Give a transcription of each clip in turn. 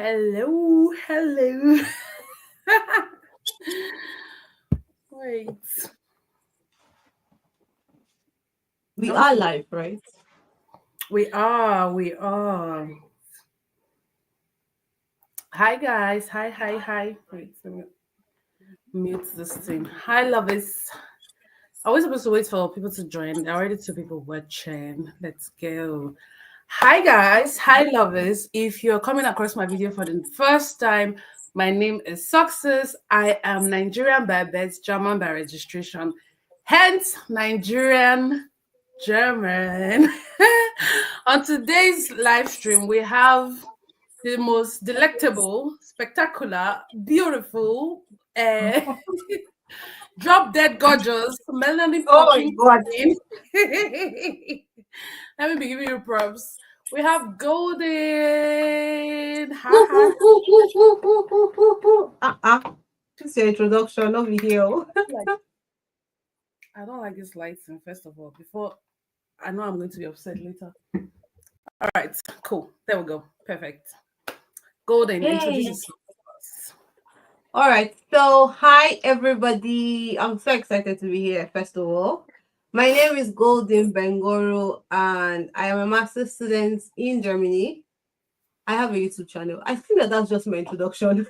Hello, hello. Wait. We I'm are so live, right? we are. Hi guys. Hi. Wait, let me mute this thing. Hi lovers. Are we supposed to wait for people to join? There are already two people watching. Let's go. Hi guys. Hi lovers. If you're coming across my video for the first time, my name is Success. I am Nigerian by birth, German by registration. Hence Nigerian German. On today's live stream, we have the most delectable, spectacular, beautiful, uh, drop dead gorgeous, melanin Oh my popping god. queen. Let me be giving you props. We have Golden. Ha Woo, ha. woo, woo, woo, woo, woo, woo, woo, woo. This is your introduction, no video. Like, I don't like this lighting, first of all, before I know I'm going to be upset later. All right, cool. There we go. Perfect. Golden, introduce Yay. yourself first. All right. So, hi everybody. I'm so excited to be here, first of all. My name is Golden Bengoro, and I am a master's student in Germany. I have a YouTube channel. I think that's just my introduction.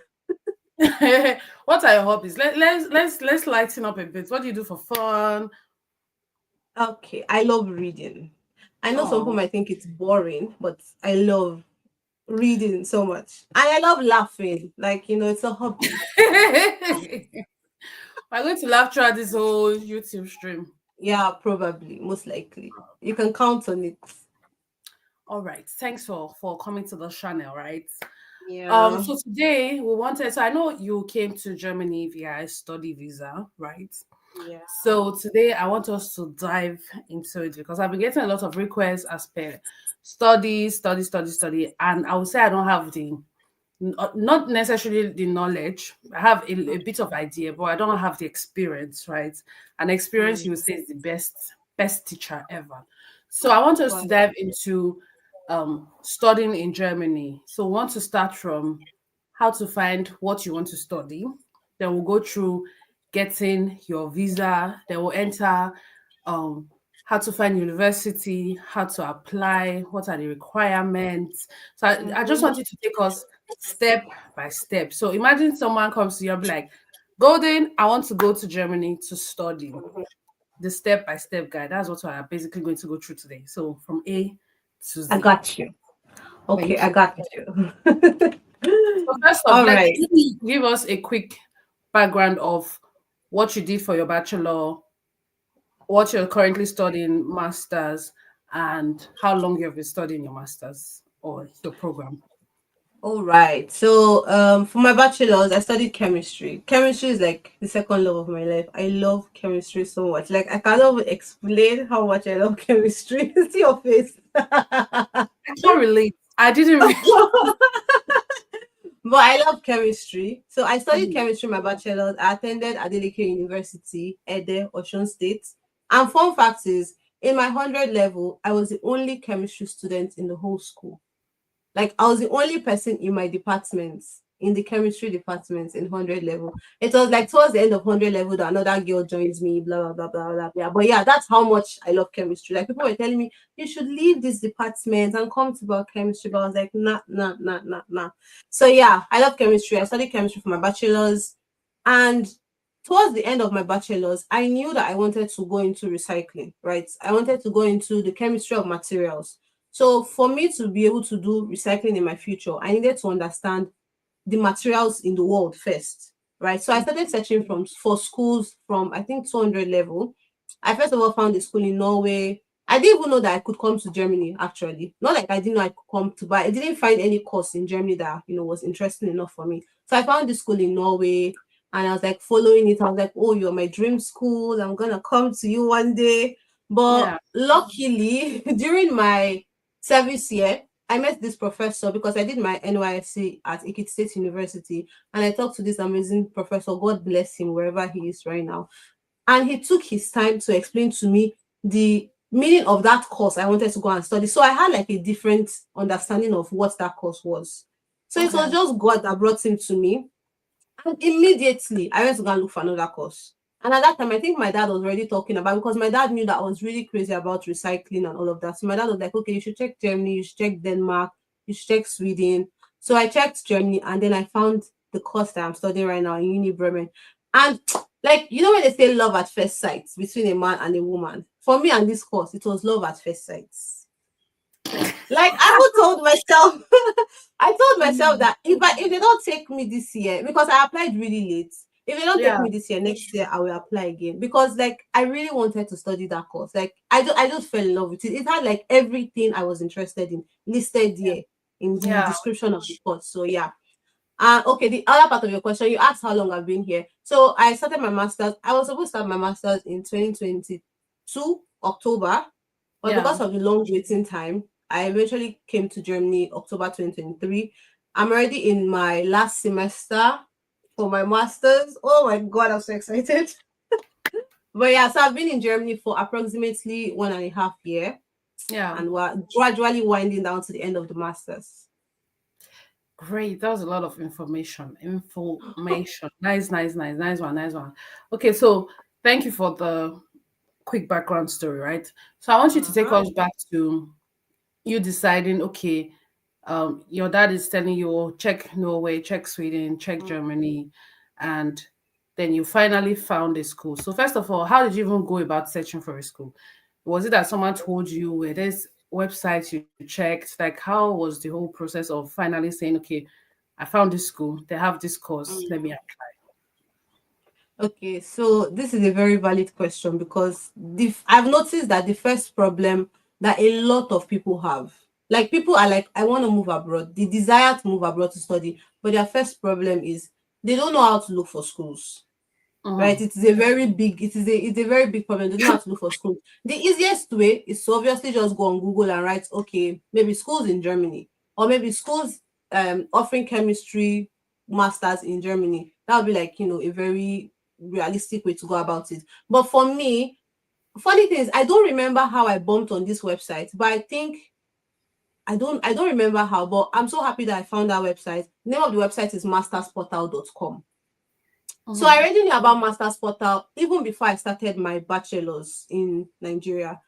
What are your hobbies? Let's lighten up a bit. What do you do for fun? Okay. I love reading. I know some people Oh. might think it's boring, but I love reading so much. And I love laughing. Like, it's a hobby. I'm going to laugh throughout this whole YouTube stream. Yeah, probably, most likely. You can count on it. All right. Thanks for coming to the channel, right? Yeah. So today we wanted, so I know you came to Germany via a study visa, right? Yeah. So today I want us to dive into it because I've been getting a lot of requests as per study, and I would say I don't have the not necessarily the knowledge. I have a bit of idea, but I don't have the experience, right? And experience, you would Mm. say, is the best teacher ever. So I want us to Wow. dive into studying in Germany. So we want to start from how to find what you want to study. Then we'll go through getting your visa. Then we'll enter um, how to find university, how to apply, what are the requirements. So I just Mm-hmm. want you to take us step by step. So imagine someone comes to you and be like, Golden, I want to go to Germany to study. The step by step guide. That's what we're basically going to go through today. So from A to I Z. got you. Okay, Thank I you. got you. So first off, All like right. give us a quick background of what you did for your bachelor, what you're currently studying masters, and how long you've been studying your masters or your program. All right. So, for my bachelor's, I studied chemistry. Chemistry is like the second love of my life. I love chemistry so much. Like, I cannot even explain how much I love chemistry. See your face. I can't relate. I didn't really. But I love chemistry. So I studied Mhm. chemistry in my bachelor's. I attended Adeleke University, Ede, Osun State. And fun fact is, in my 100 level, I was the only chemistry student in the whole school. Like I was the only person in my department, in the chemistry department in 100 level. It was like towards the end of 100 level that another girl joins me, blah, blah, blah, blah, blah, blah. But yeah, that's how much I love chemistry. Like people were telling me, you should leave this department and come to biochemistry. But I was like, nah, nah, nah, nah, nah. So yeah, I love chemistry. I studied chemistry for my bachelor's. And towards the end of my bachelor's, I knew that I wanted to go into recycling, right? I wanted to go into the chemistry of materials. So for me to be able to do recycling in my future, I needed to understand the materials in the world first, right? So I started searching from for schools from I think 200 level. I first of all found a school in Norway. I didn't even know that I could come to Germany actually. Not like I didn't know I could come to, but I didn't find any course in Germany that was interesting enough for me. So I found this school in Norway and I was like following it. I was like, oh, you're my dream school. I'm gonna come to you one day. But Yeah. luckily, during my service year, I met this professor because I did my NYSC at Ekiti State University, and I talked to this amazing professor. God bless him wherever he is right now. And he took his time to explain to me the meaning of that course I wanted to go and study. So I had like a different understanding of what that course was. So it was just God that brought him to me. And immediately I went to go and look for another course. And at that time, I think my dad was already talking about, because my dad knew that I was really crazy about recycling and all of that. So my dad was like, okay, you should check Germany, you should check Denmark, you should check Sweden. So I checked Germany, and then I found the course that I'm studying right now in Uni Bremen. And like, you know, when they say love at first sight between a man and a woman, for me and this course, it was love at first sight. Like I told myself, I told myself that if they don't take me this year, because I applied really late, if they don't take Yeah. me this year, next year I will apply again, because like I really wanted to study that course. Like I just fell in love with it. It had like everything I was interested in listed here in the Yeah. description of the course. So yeah. Okay, the other part of your question, you asked how long I've been here. So I started my master's. I was supposed to start my master's in 2022 October, but Yeah. because of the long waiting time, I eventually came to Germany October 2023. I'm already in my last semester for my master's. Oh my god, I'm so excited. But yeah, so I've been in Germany for approximately 1.5 years, Yeah. and we're gradually winding down to the end of the master's. Great. That was a lot of information. Information. Nice, nice, nice, nice one, nice one. Okay, so thank you for the quick background story, right? So I want you to take Uh-huh. us back to you deciding, okay, your dad is telling you, "Oh, check Norway, check Sweden, check Germany, and then you finally found a school." So first of all, how did you even go about searching for a school? Was it that someone told you where there's websites you checked? Like how was the whole process of finally saying, okay, I found this school, they have this course, let me apply. Okay, so this is a very valid question, because I've noticed that the first problem that a lot of people have, like people are like, I want to move abroad, the desire to move abroad to study, but their first problem is they don't know how to look for schools. Right? Mhm. It's a very big problem. They don't know how to look for schools. The easiest way is to obviously just go on Google and write, okay, maybe schools in Germany, or maybe schools offering chemistry masters in Germany. That would be like, a very realistic way to go about it. But for me, funny thing is, I don't remember how I bumped on this website, but I think I don't remember how, but I'm so happy that I found that website. The name of the website is mastersportal.com. So I Mhm. already knew about Masters Portal even before I started my bachelor's in Nigeria.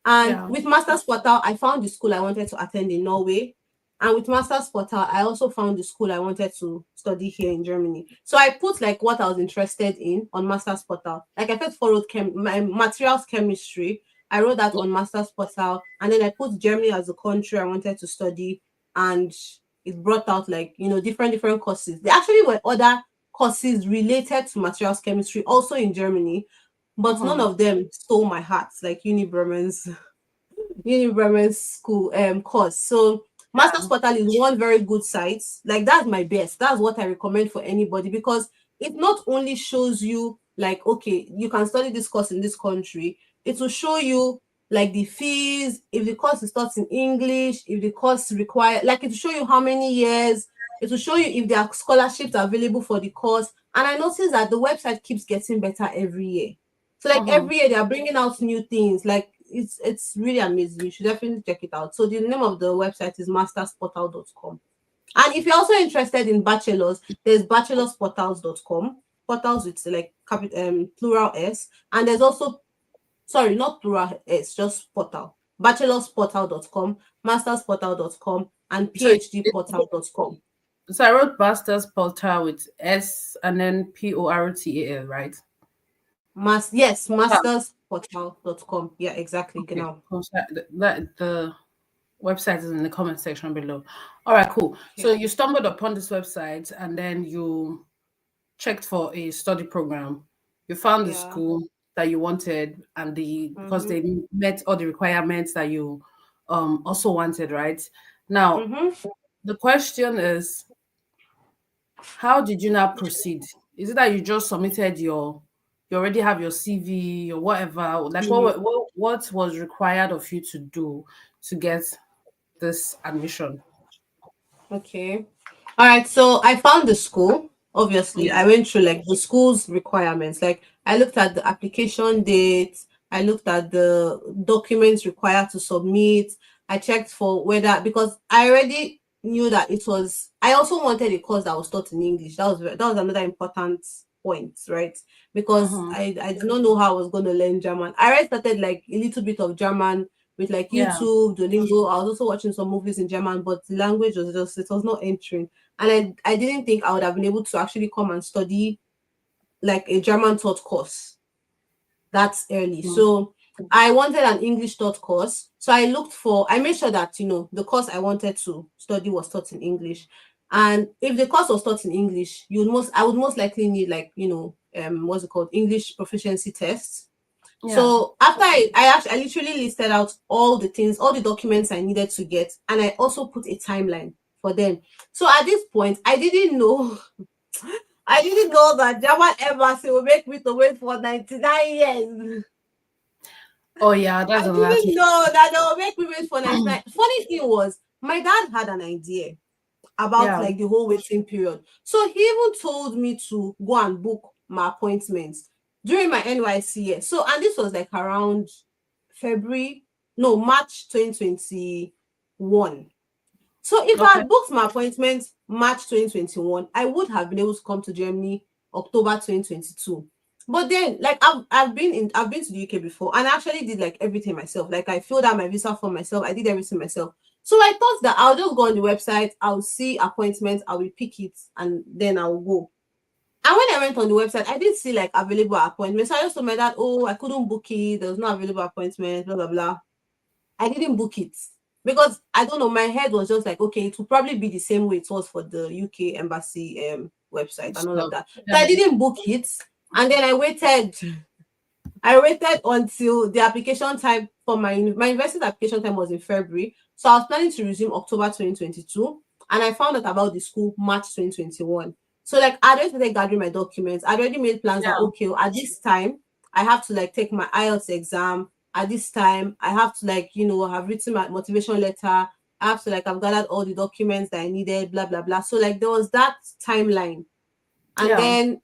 And Yeah. with Masters Portal, I found the school I wanted to attend in Norway. And with Masters Portal, I also found the school I wanted to study here in Germany. So I put like what I was interested in on Masters Portal. Like I first followed my materials chemistry. I wrote that on Masters Portal, and then I put Germany as a country I wanted to study, and it brought out like different courses. There actually were other courses related to materials chemistry also in Germany, but none Mhm. of them stole my heart like Uni Bremen's school course. So Masters Yeah. Portal is one very good site. Like that's my best. That's what I recommend for anybody, because it not only shows you like, okay, you can study this course in this country, it will show you like the fees, if the course is taught in English, if the course require, like it will show you how many years, it will show you if there are scholarships available for the course. And I noticed that the website keeps getting better every year. So like Mhm. every year they are bringing out new things. Like it's really amazing. You should definitely check it out. So the name of the website is mastersportal.com. And if you're also interested in bachelors, there's bachelorsportals.com. Portals with like plural S. And there's also, sorry, not plural S, just portal. Bachelorsportal.com, mastersportal.com, and So phdportal.com. so I wrote Busters Portal with S and then Portal, right? Yes, Yeah. mastersportal.com. Yeah, exactly. Okay. Genau. Cool. So the website is in the comment section below. All right, cool. Okay. So you stumbled upon this website and then you checked for a study program. You found the Yeah. school that you wanted and because Mm-hmm. they met all the requirements that you also wanted, right? Now, Mm-hmm. the question is, how did you now proceed? Is it that you just submitted you already have your CV or whatever? Like what was required of you to do to get this admission? Okay. All right. So I found the school. Obviously, Yeah. I went through like the school's requirements. Like I looked at the application dates. I looked at the documents required to submit. I checked for whether, because I already knew that it was, I also wanted a course that was taught in English. That was another important point, right? Because Mm-hmm. I did not know how I was going to learn German. I already started like a little bit of German with like Yeah. YouTube, Duolingo. I was also watching some movies in German, but the language was just, it was not entering. And I didn't think I would have been able to actually come and study like a German taught course that's early. Mm. So I wanted an English taught course. So I made sure that, the course I wanted to study was taught in English. And if the course was taught in English, I would most likely need like, what's it called? English proficiency tests. Yeah. So after I literally listed out all the things, all the documents I needed to get, and I also put a timeline for them. So at this point, I didn't know I didn't know that German embassy will make me to wait for 99 years. Oh yeah, I that's another didn't thing. know that they will make me wait for 99. Funny thing was, my dad had an idea about Yeah. like the whole waiting period. So he even told me to go and book my appointments during my NYC year. So, and this was like around March 2021. So if I Okay. had booked my appointment March 2021, I would have been able to come to Germany October 2022. But then, like I've been to the UK before, and I actually did like everything myself. Like I filled out my visa form myself. I did everything myself. So I thought that I'll just go on the website, I'll see appointments, I will pick it, and then I'll go. And when I went on the website, I didn't see like available appointments. So I just told my dad, oh, I couldn't book it. There was no available appointment, blah blah blah. I didn't book it because I don't know, my head was just like, okay, it will probably be the same way it was for the UK embassy website and all of So that. So I yeah. didn't book it. And then I waited until the application time for my university application time was in February. So I was planning to resume October 2022. And I found out about the school March 2021. So like I already started gathering my documents. I already made plans that Yeah. okay, at this time I have to like take my IELTS exam. At this time, I have to like, have written my motivation letter. I have to like have gathered all the documents that I needed, blah blah blah. So like there was that timeline. And Yeah. then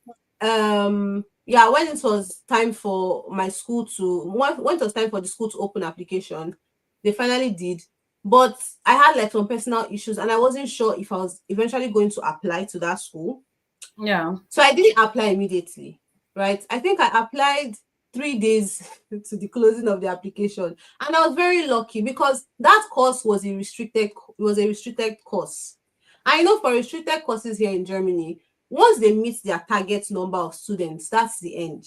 yeah, when it was time for my school to when it was time for the school to open application, they finally did. But I had like some personal issues and I wasn't sure if I was eventually going to apply to that school. Yeah. So I didn't apply immediately, right? I think I applied 3 days to the closing of the application. And I was very lucky because that course was a restricted course. I know for restricted courses here in Germany, once they meet their target number of students, that's the end.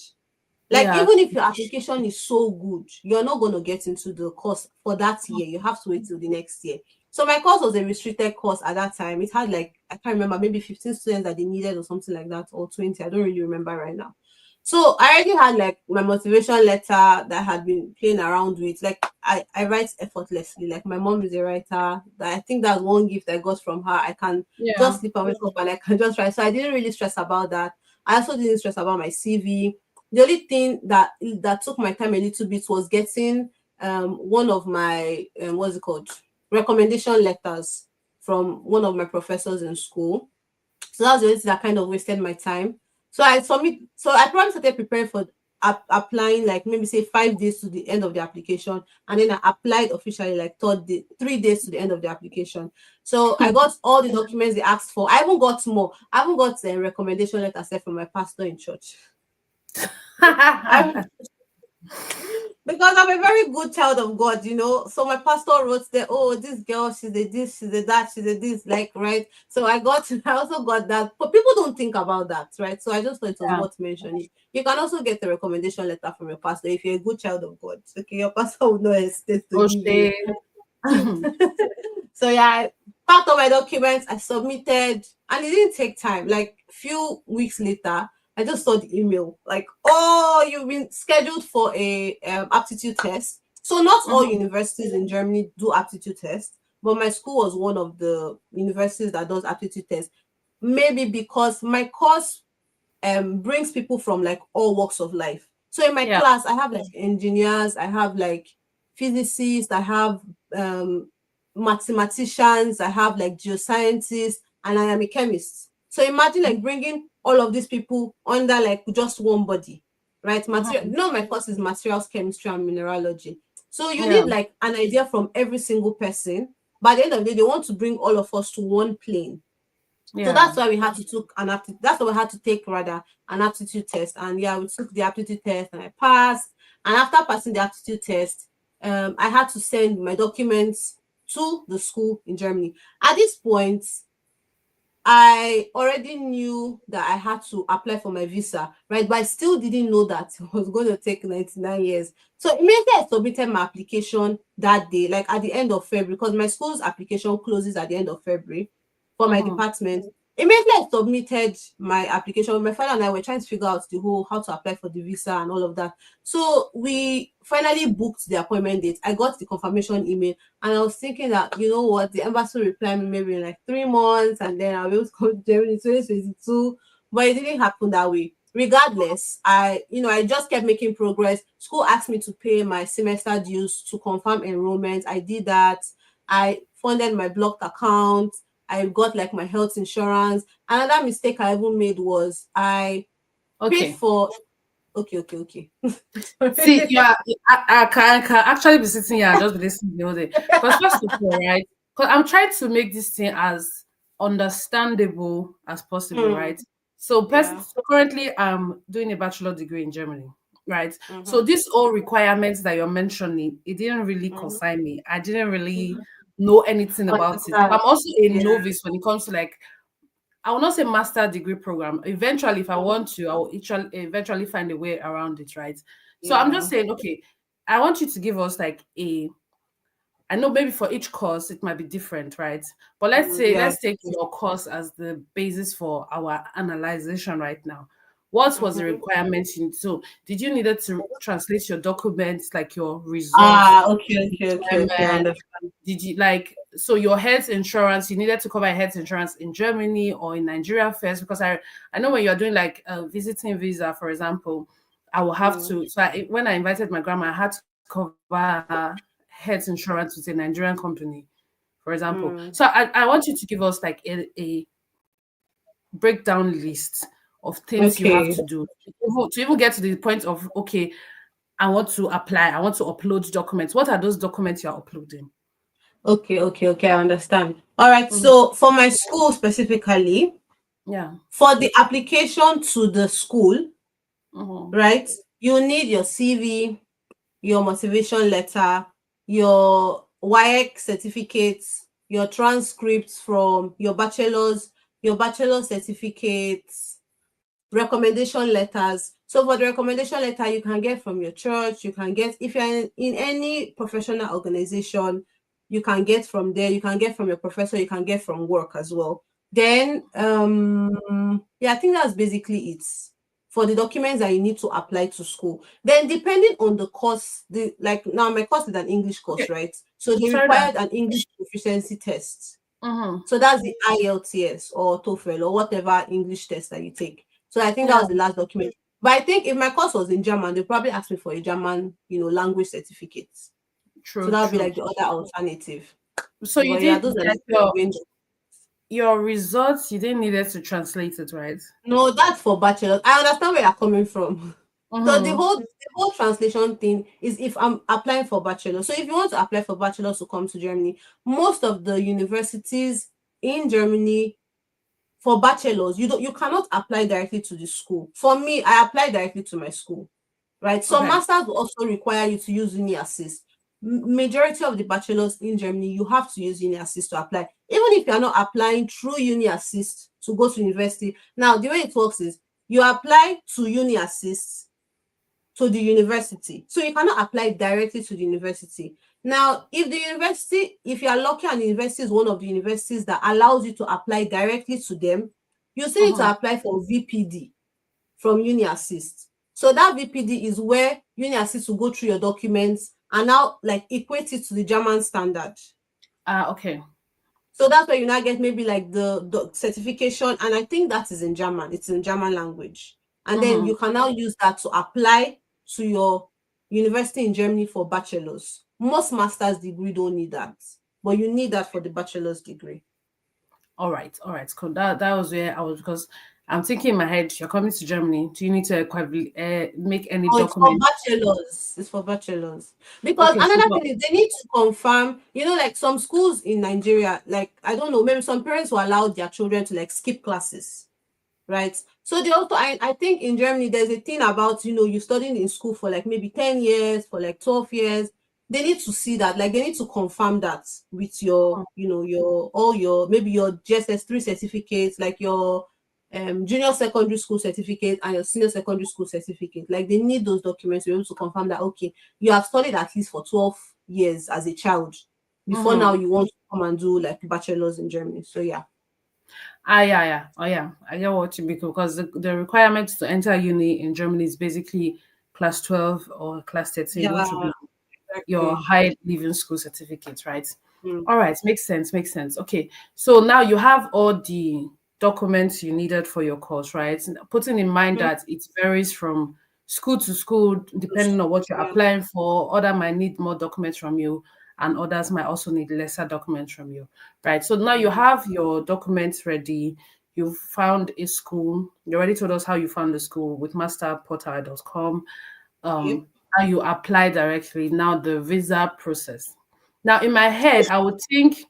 Like Yeah. even if your application is so good, you're not going to get into the course for that year. You have to wait till the next year. So my course was a restricted course at that time. It had like I can't remember, maybe 15 students that they needed or something like that, or 20. I don't really remember right now. So I already had like my motivation letter that I had been playing around with. Like I write effortlessly. Like my mom is a writer. I think that's one gift I got from her. I can Yeah. just sleep and wake up and I can just write. So I didn't really stress about that. I also didn't stress about my CV. The only thing that took my time a little bit was getting one of my what's it called, recommendation letters from one of my professors in school. So that was the only thing that kind of wasted my time. So I probably started preparing for applying like maybe say 5 days to the end of the application, and then I applied officially like 3 days to the end of the application. So I got all the documents they asked for. I even got more. I even got a recommendation letter set from my pastor in church. I because I'm a very good child of God, So my pastor wrote there, oh, this girl, she's a this, she's a that, she's a this, like, right? So I also got that. But people don't think about that, right? So I just thought it was Yeah. worth mentioning. You can also get a recommendation letter from your pastor if you're a good child of God. Okay, your pastor would not hesitate to Oh give you. shit. So yeah, I packed all my documents, I submitted, and it didn't take time. Like few weeks later, I just saw the email like, oh, you've been scheduled for a aptitude test. So not all Mhm. universities in Germany do aptitude tests, but my school was one of the universities that does aptitude tests. Maybe because my course brings people from like all walks of life. So in my Yeah. class, I have like engineers, I have like physicists, I have um mathematicians, I have like geoscientists, and I am a chemist. So imagine like bringing all of these people under like just one body, right? Material. Mhm. No, my course is materials chemistry and mineralogy. So you Yeah. need like an idea from every single person by the end of the day, they want to bring all of us to one plane. Yeah. So that's why we had to that's why we had to take rather an aptitude test. And yeah, we took the aptitude test and I passed. And after passing the aptitude test, I had to send my documents to the school in Germany. At this point, I already knew that I had to apply for my visa, right? But I still didn't know that it was going to take 99 years. So immediately I submitted my application that day, like at the end of February, because my school's application closes at the end of February for my department. Immediately I submitted my application. My father and I were trying to figure out the whole how to apply for the visa and all of that. So we finally booked the appointment date. I got the confirmation email and I was thinking that, you know what, the embassy will reply me maybe in like 3 months and then I'll be able to come to Germany in 2022. But it didn't happen that way. Regardless, I just kept making progress. School asked me to pay my semester dues to confirm enrollment. I did that. I funded my blocked account. I got like my health insurance. Another mistake I even made was I paid for. Okay. See, yeah, I can actually be sitting here and just be listening the whole day. Because first of all, right? Because I'm trying to make this thing as understandable as possible, right? So currently I'm doing a bachelor degree in Germany, right? So these all requirements that you're mentioning, it didn't really concern me. I didn't really know anything about it. I'm also a novice when it comes to like, I will not say master degree program. Eventually, if I want to, I will eventually find a way around it, right? So I'm just saying, okay, I want you to give us like I know maybe for each course it might be different, right? But let's take your course as the basis for our analysis right now. What was the requirement? So did you needed to translate your documents, like your results? Okay. Did you so your health insurance, you needed to cover health insurance in Germany or in Nigeria first? Because I know when you're doing like a visiting visa, for example, I will have to. So when I invited my grandma, I had to cover her health insurance with a Nigerian company, for example. So I want you to give us like a breakdown list of things you have to do to even get to the point of, okay, I want to apply, I want to upload documents. What are those documents you're uploading? Okay, I understand. All right, so for my school specifically, for the application to the school, right, you need your CV, your motivation letter, your WAEC certificates, your transcripts from your bachelor's certificates, recommendation letters. So for the recommendation letter, you can get from your church, you can get, if you're in any professional organization, you can get from there, you can get from your professor, you can get from work as well. Then I think that's basically it for the documents that you need to apply to school. Then depending on the course, now my course is an English course, right? So they required an English proficiency test. So that's the IELTS or TOEFL or whatever English test that you take. So I think that was the last document. But I think if my course was in German, they probably asked me for a German, language certificate. So that would be like the other alternative. So you did your results, you didn't need it to translate it, right? No, that's for bachelor. I understand where you're coming from. So the whole translation thing is if I'm applying for bachelor. So if you want to apply for bachelor to come to Germany, most of the universities in Germany for bachelors, you cannot apply directly to the school. For me, I apply directly to my school, right? So masters will also require you to use UniAssist. Majority of the bachelors in Germany, you have to use UniAssist to apply, even if you're not applying through UniAssist to go to university. Now, the way it works is you apply to UniAssist to the university. So you cannot apply directly to the university. Now, if you are lucky and the university is one of the universities that allows you to apply directly to them, you still need to apply for VPD from UniAssist. So that VPD is where UniAssist will go through your documents and now like equate it to the German standard. Okay. So that's where you now get maybe like the certification, and I think that is in German. It's in German language. And then you can now use that to apply to your university in Germany for bachelor's. Most master's degree don't need that, but you need that for the bachelor's degree. All right. Cool. That was where I was, because I'm thinking in my head, you're coming to Germany. Do you need to make any Oh, it's for document? bachelors. It's for bachelors. Because Okay, so another thing is they need to confirm, like some schools in Nigeria, like I don't know, maybe some parents will allow their children to like skip classes, right? So they also, I think in Germany, there's a thing about, you studying in school for like maybe 10 years, for like 12 years. They need to see that, like they need to confirm that with your, all your, maybe your GSS3 certificates, like your junior secondary school certificate and your senior secondary school certificate. Like they need those documents to be able to confirm that, okay, you have studied at least for 12 years as a child before now mhm. you want to come and do like bachelor's in Germany. So yeah. Yeah, yeah. Oh, yeah. I get what you mean because the requirement to enter uni in Germany is basically class 12 or class 13, Yeah, which would be your exactly. high leaving school certificate, right? Mm. All right, makes sense, makes sense. Okay, so now you have all the documents you needed for your course, right? And putting in mind Mhm. that it varies from school to school, depending on what you're Yeah. applying for. Other might need more documents from you, and others might also need lesser documents from you, right? So now you have your documents ready. You found a school. You already told us how you found the school with masterportal.com. Okay. How you apply directly. Now the visa process. Now in my head, I would think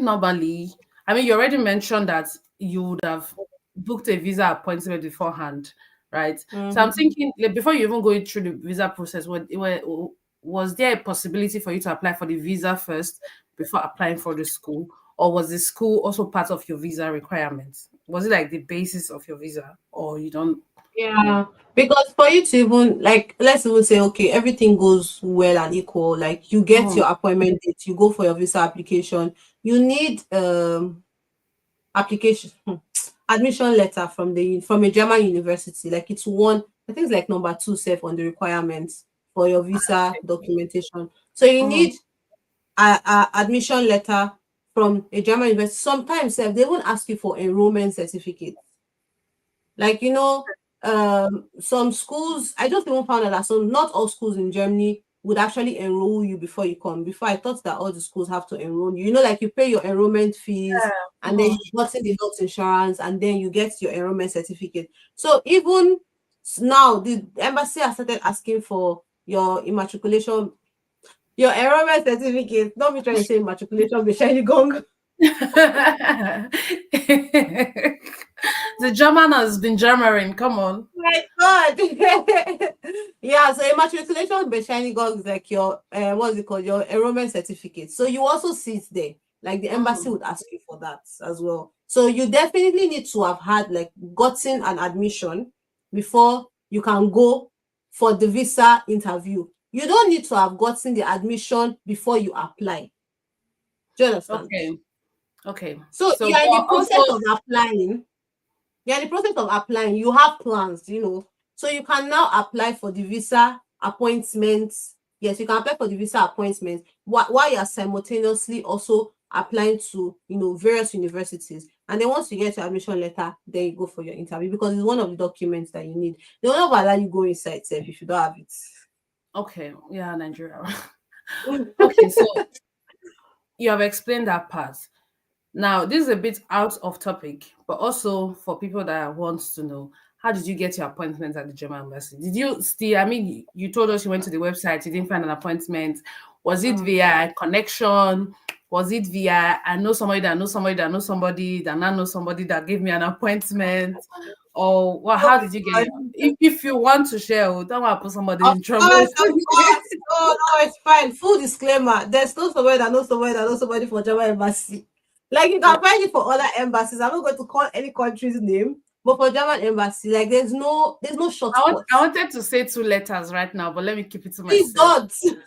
normally, I mean, you already mentioned that you would have booked a visa appointment beforehand, right? So I'm Mhm. thinking, like, before you even go through the visa process, was there a possibility for you to apply for the visa first before applying for the school? Or was the school also part of your visa requirements? Was it like the basis of your visa? Or you don't know? Yeah, because for you to even like, let's even say, okay, everything goes well and equal, like you get Mhm. your appointment date, you go for your visa application, you need application admission letter from a German university. Like it's one, I think it's like number two self on the requirements for your visa documentation. So you Mhm. need a admission letter from a German university. Sometimes sef, they won't ask you for enrollment certificate. Like, some schools, I just even found out that some, not all schools in Germany would actually enroll you before you come. Before I thought that all the schools have to enroll you. Like you pay your enrollment fees and then Mhm. you got the health insurance and then you get your enrollment certificate. So even now, the embassy has started asking for your immatriculation, your enrollment certificate. Don't be trying to say immatriculation, be shiny gong. The German has been German. Come on. My God. Yeah, so immatriculation by shiny gog is like your what's it called? Your enrollment certificate. So you also see it there. Like the embassy Mhm. would ask you for that as well. So you definitely need to have had like gotten an admission before you can go for the visa interview. You don't need to have gotten the admission before you apply. Do you understand? Okay. Okay. So So, you are in the but process also, of applying. You're in the process of applying, you have plans. So you can now apply for the visa appointments. Yes, you can apply for the visa appointment while you're simultaneously also applying to, various universities. And then once you get your admission letter, then you go for your interview because it's one of the documents that you need. They will never allow you go inside self if you don't have okay. Yeah, Nigeria. it. Okay. So you have explained that part. Now, this is a bit out of topic, but also for people that want to know, how did you get your appointment at the German embassy? Did you still, I mean, you told us you went to the website, you didn't find an appointment. Was it via connection? Was it via, I know somebody that knows somebody that knows somebody that now knows somebody that gave me an appointment? Or well, Oh how did you get God. it? If you want to share, don't want to put somebody Of in trouble. course, of course. Oh no, it's fine. Full disclaimer. There's no somebody that knows somebody that knows somebody for German embassy. Like you can find it for other embassies. I'm not going to call any country's name, but for German embassy, like there's no I shortcuts. wanted to say two letters right now, but let me keep it to Please myself. don't.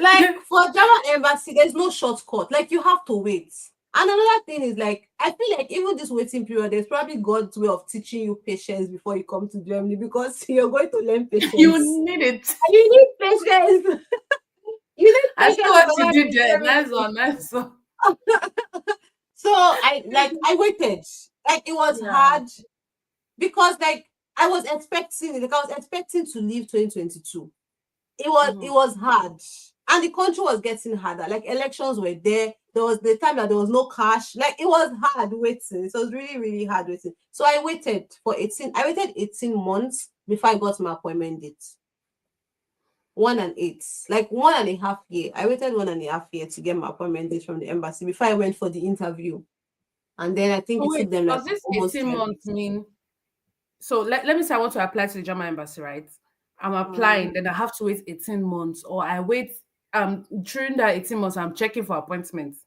Like for German embassy, there's no shortcut. Like you have to wait. And another thing is like I feel like even this waiting period, there's probably God's way of teaching you patience before you come to Germany because you're going to learn You patience. need it. And you need patience. You need I see patience what to you learn did this there. Nice everything. one, nice one. So I waited. Like it was Yeah. hard because like I was expecting it. Like I was expecting to leave 2022. It was Mhm. it was hard. And the country was getting harder. Like elections were there. There was the time that there was no cash. Like it was hard waiting. It was really, really hard waiting. So I waited 18 months before I got my appointment date. 1 and 8, like 1.5 years. I waited 1.5 years to get my appointment date from the embassy before I went for the interview. And then I think So it took wait, them like does this almost 18 months mean? So let me say I want to apply to the German embassy, right? I'm applying, then I have to wait 18 months, or I wait during that 18 months, I'm checking for appointments.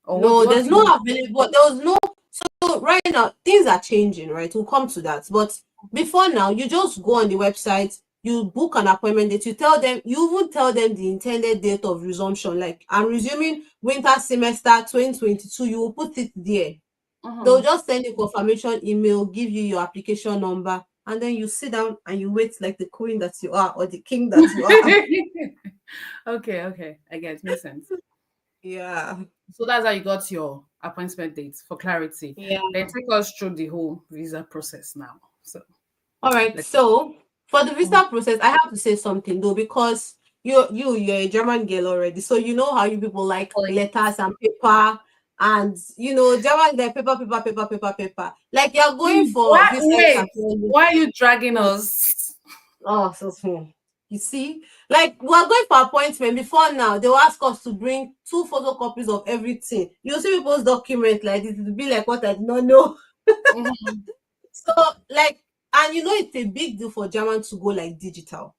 Or No, what there's do no you available. There was no. So right now things are changing, right? We'll come to that. But before now, you just go on the website, you book an appointment date, you even tell them the intended date of resumption. Like I'm resuming winter semester 2022. You will put it there. They'll just send you confirmation email, give you your application number, and then you sit down and you wait like the queen that you are or the king that you are. Okay, I get it. Makes sense. Yeah. So that's how you got your appointment date for clarity. Yeah. Then take us through the whole visa process now. So All right. let's So for the visa process, I have to say something though, because you're a German girl already. So you know how you people like letters and paper, and German like paper. Like you're going for visa wait, interview. why are you dragging us? Oh, so small. You see, like we're going for appointment before now. They will ask us to bring 2 photocopies of everything. You see people's document like this, it will be like what I did not know. So like, and it's a big deal for German to go like digital,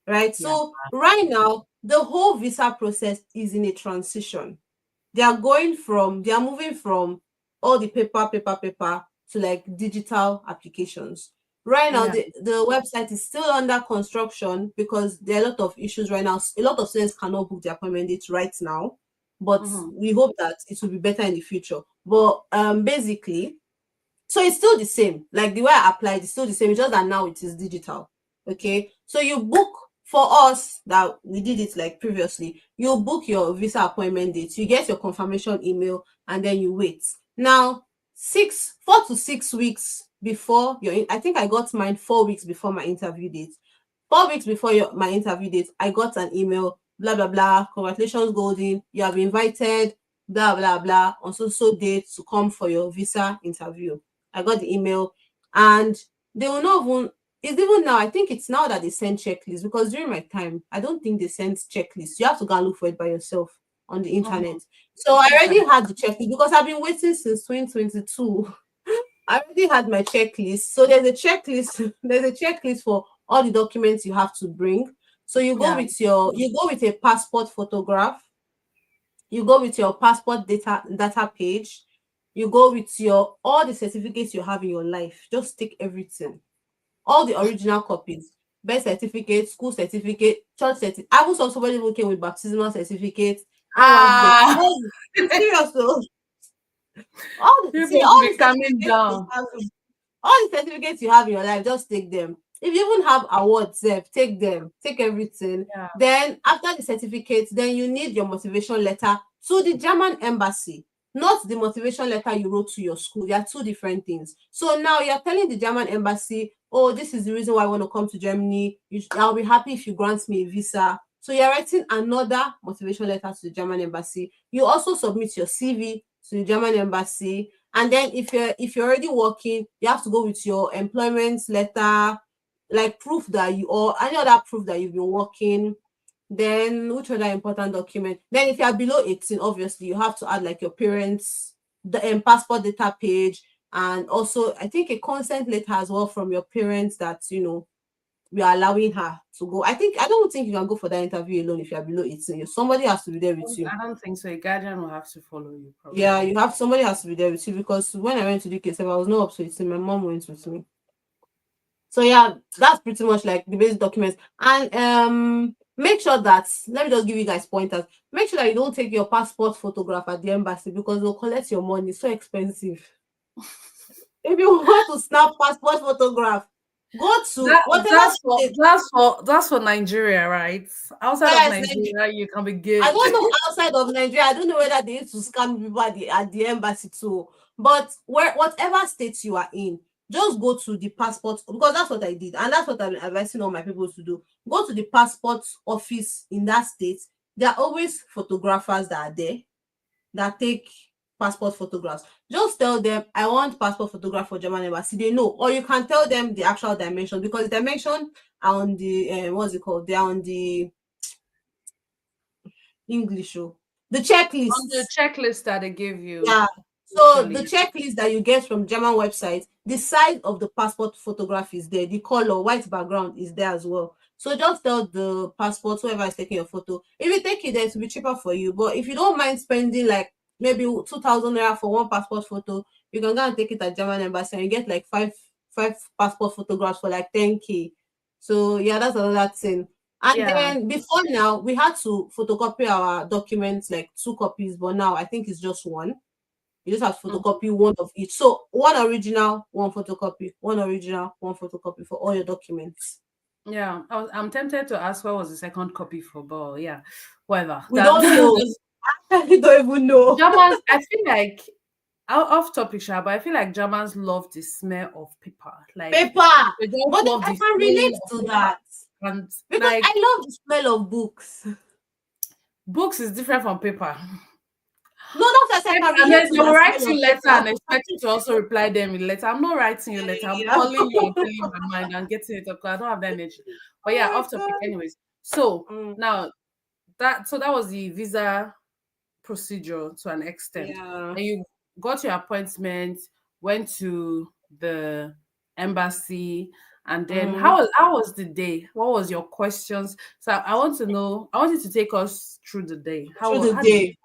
right? Yeah. So right now, the whole visa process is in a transition. They are moving from all the paper to like digital applications. Right now, Yeah. the website is still under construction because there are a lot of issues right now. A lot of students cannot book their appointment dates right now, but we hope that it will be better in the future. But basically, so it's still the same. Like the way I applied, it's still the same. It's just that now it is digital. Okay. So you book, for us that we did it like previously, you book your visa appointment date, you get your confirmation email, and then you wait. Now, 4 to 6 weeks before I think I got mine 4 weeks before my interview date. 4 weeks before my interview date, I got an email, blah blah blah. Congratulations, Golden. You have been invited, blah blah blah, on so date to come for your visa interview. I got the email, and they will not even. It's even now. I think it's now that they send checklists, because during my time, I don't think they sent checklists. You have to go and look for it by yourself on the internet. So I already had the checklist because I've been waiting since 2022. I already had my checklist. So there's a checklist. There's a checklist for all the documents you have to bring. So you go with a passport photograph. You go with your passport data page. You go with all the certificates you have in your life. Just take everything. All the original copies. Birth certificate, school certificate, church certificate. I even saw somebody who came with baptismal certificate. Serious though. All the certificates you have in your life, just take them. If you even have awards, take them. Take everything. Yeah. Then after the certificates, then you need your motivation letter to the German embassy, not the motivation letter you wrote to your school. They are two different things. So now you're telling the German embassy, oh, this is the reason why I want to come to Germany. I'll be happy if you grant me a visa. So you're writing another motivation letter to the German embassy. You also submit your CV to the German embassy. And then if you're already working, you have to go with your employment letter, like proof that or any other proof that you've been working. Then which other important document? Then if you are below 18, obviously you have to add like your parents, the passport data page, and also I think a consent letter as well from your parents that we are allowing her to go. I don't think you can go for that interview alone if you are below 18. Somebody has to be there with you. I don't think so. A guardian will have to follow you. Probably. Yeah, somebody has to be there with you, because when I went to the UK, I was not up to 18. My mom went with me. So yeah, that's pretty much like the basic documents. And make sure that, let me just give you guys pointers. Make sure that you don't take your passport photograph at the embassy, because they'll collect your money. It's so expensive. If you want to snap passport photograph, go to that's for Nigeria, right? Outside of Nigeria, you can be good. I don't know outside of Nigeria. I don't know whether they used to scam people at the embassy too. But whatever state you are in, just go to the passport, because that's what I did, and that's what I'm advising all my people to do. Go to the passport office in that state. there are always photographers that are there that take passport photographs. Just tell them, I want passport photograph for German embassy. They know. Or you can tell them the actual dimension, because the dimension are on the, what's it called? They're on the English, the On the checklists. checklist that they give you, Yeah. So the usually. checklist that you get from German website, the size of the passport photograph is there, the color, white background is there as well. So just tell the passport, whoever is taking your photo, if you take it there, it will be cheaper for you. But if you don't mind spending like maybe 2,000 naira for one passport photo, you can go and take it at German embassy and you get like five passport photographs for like 10K. So yeah, that's another thing. And Yeah. then before now, we had to photocopy our documents like 2 copies, but now I think it's just one. You just have to Mm. photocopy one of each. So one original, one photocopy, one original, one photocopy for all your documents. Yeah. I'm tempted to ask what was the second copy for, but yeah, whatever. We don't know. We don't even know. Germans, I feel like off topic, Sha, but I feel like Germans love the smell of paper. Like Paper. they just But then love I the can feeling relate of to paper. that And because like I love the smell of books. books is different from paper. No, that's I can And relate then to they'll the write smell you of letter and paper. expect you to also reply them in letter. I'm not writing you letter. I'm Yeah. calling you and telling you my mind and getting it up because I don't have that energy. But Oh yeah, my off topic. god. Anyways, so Mm, now that was the visa procedure to an extent. yeah. And you got your appointment, went to the embassy, and then Mm, how was the day? What was your questions? So I want to know. I want you to take us through the day. through the How did day.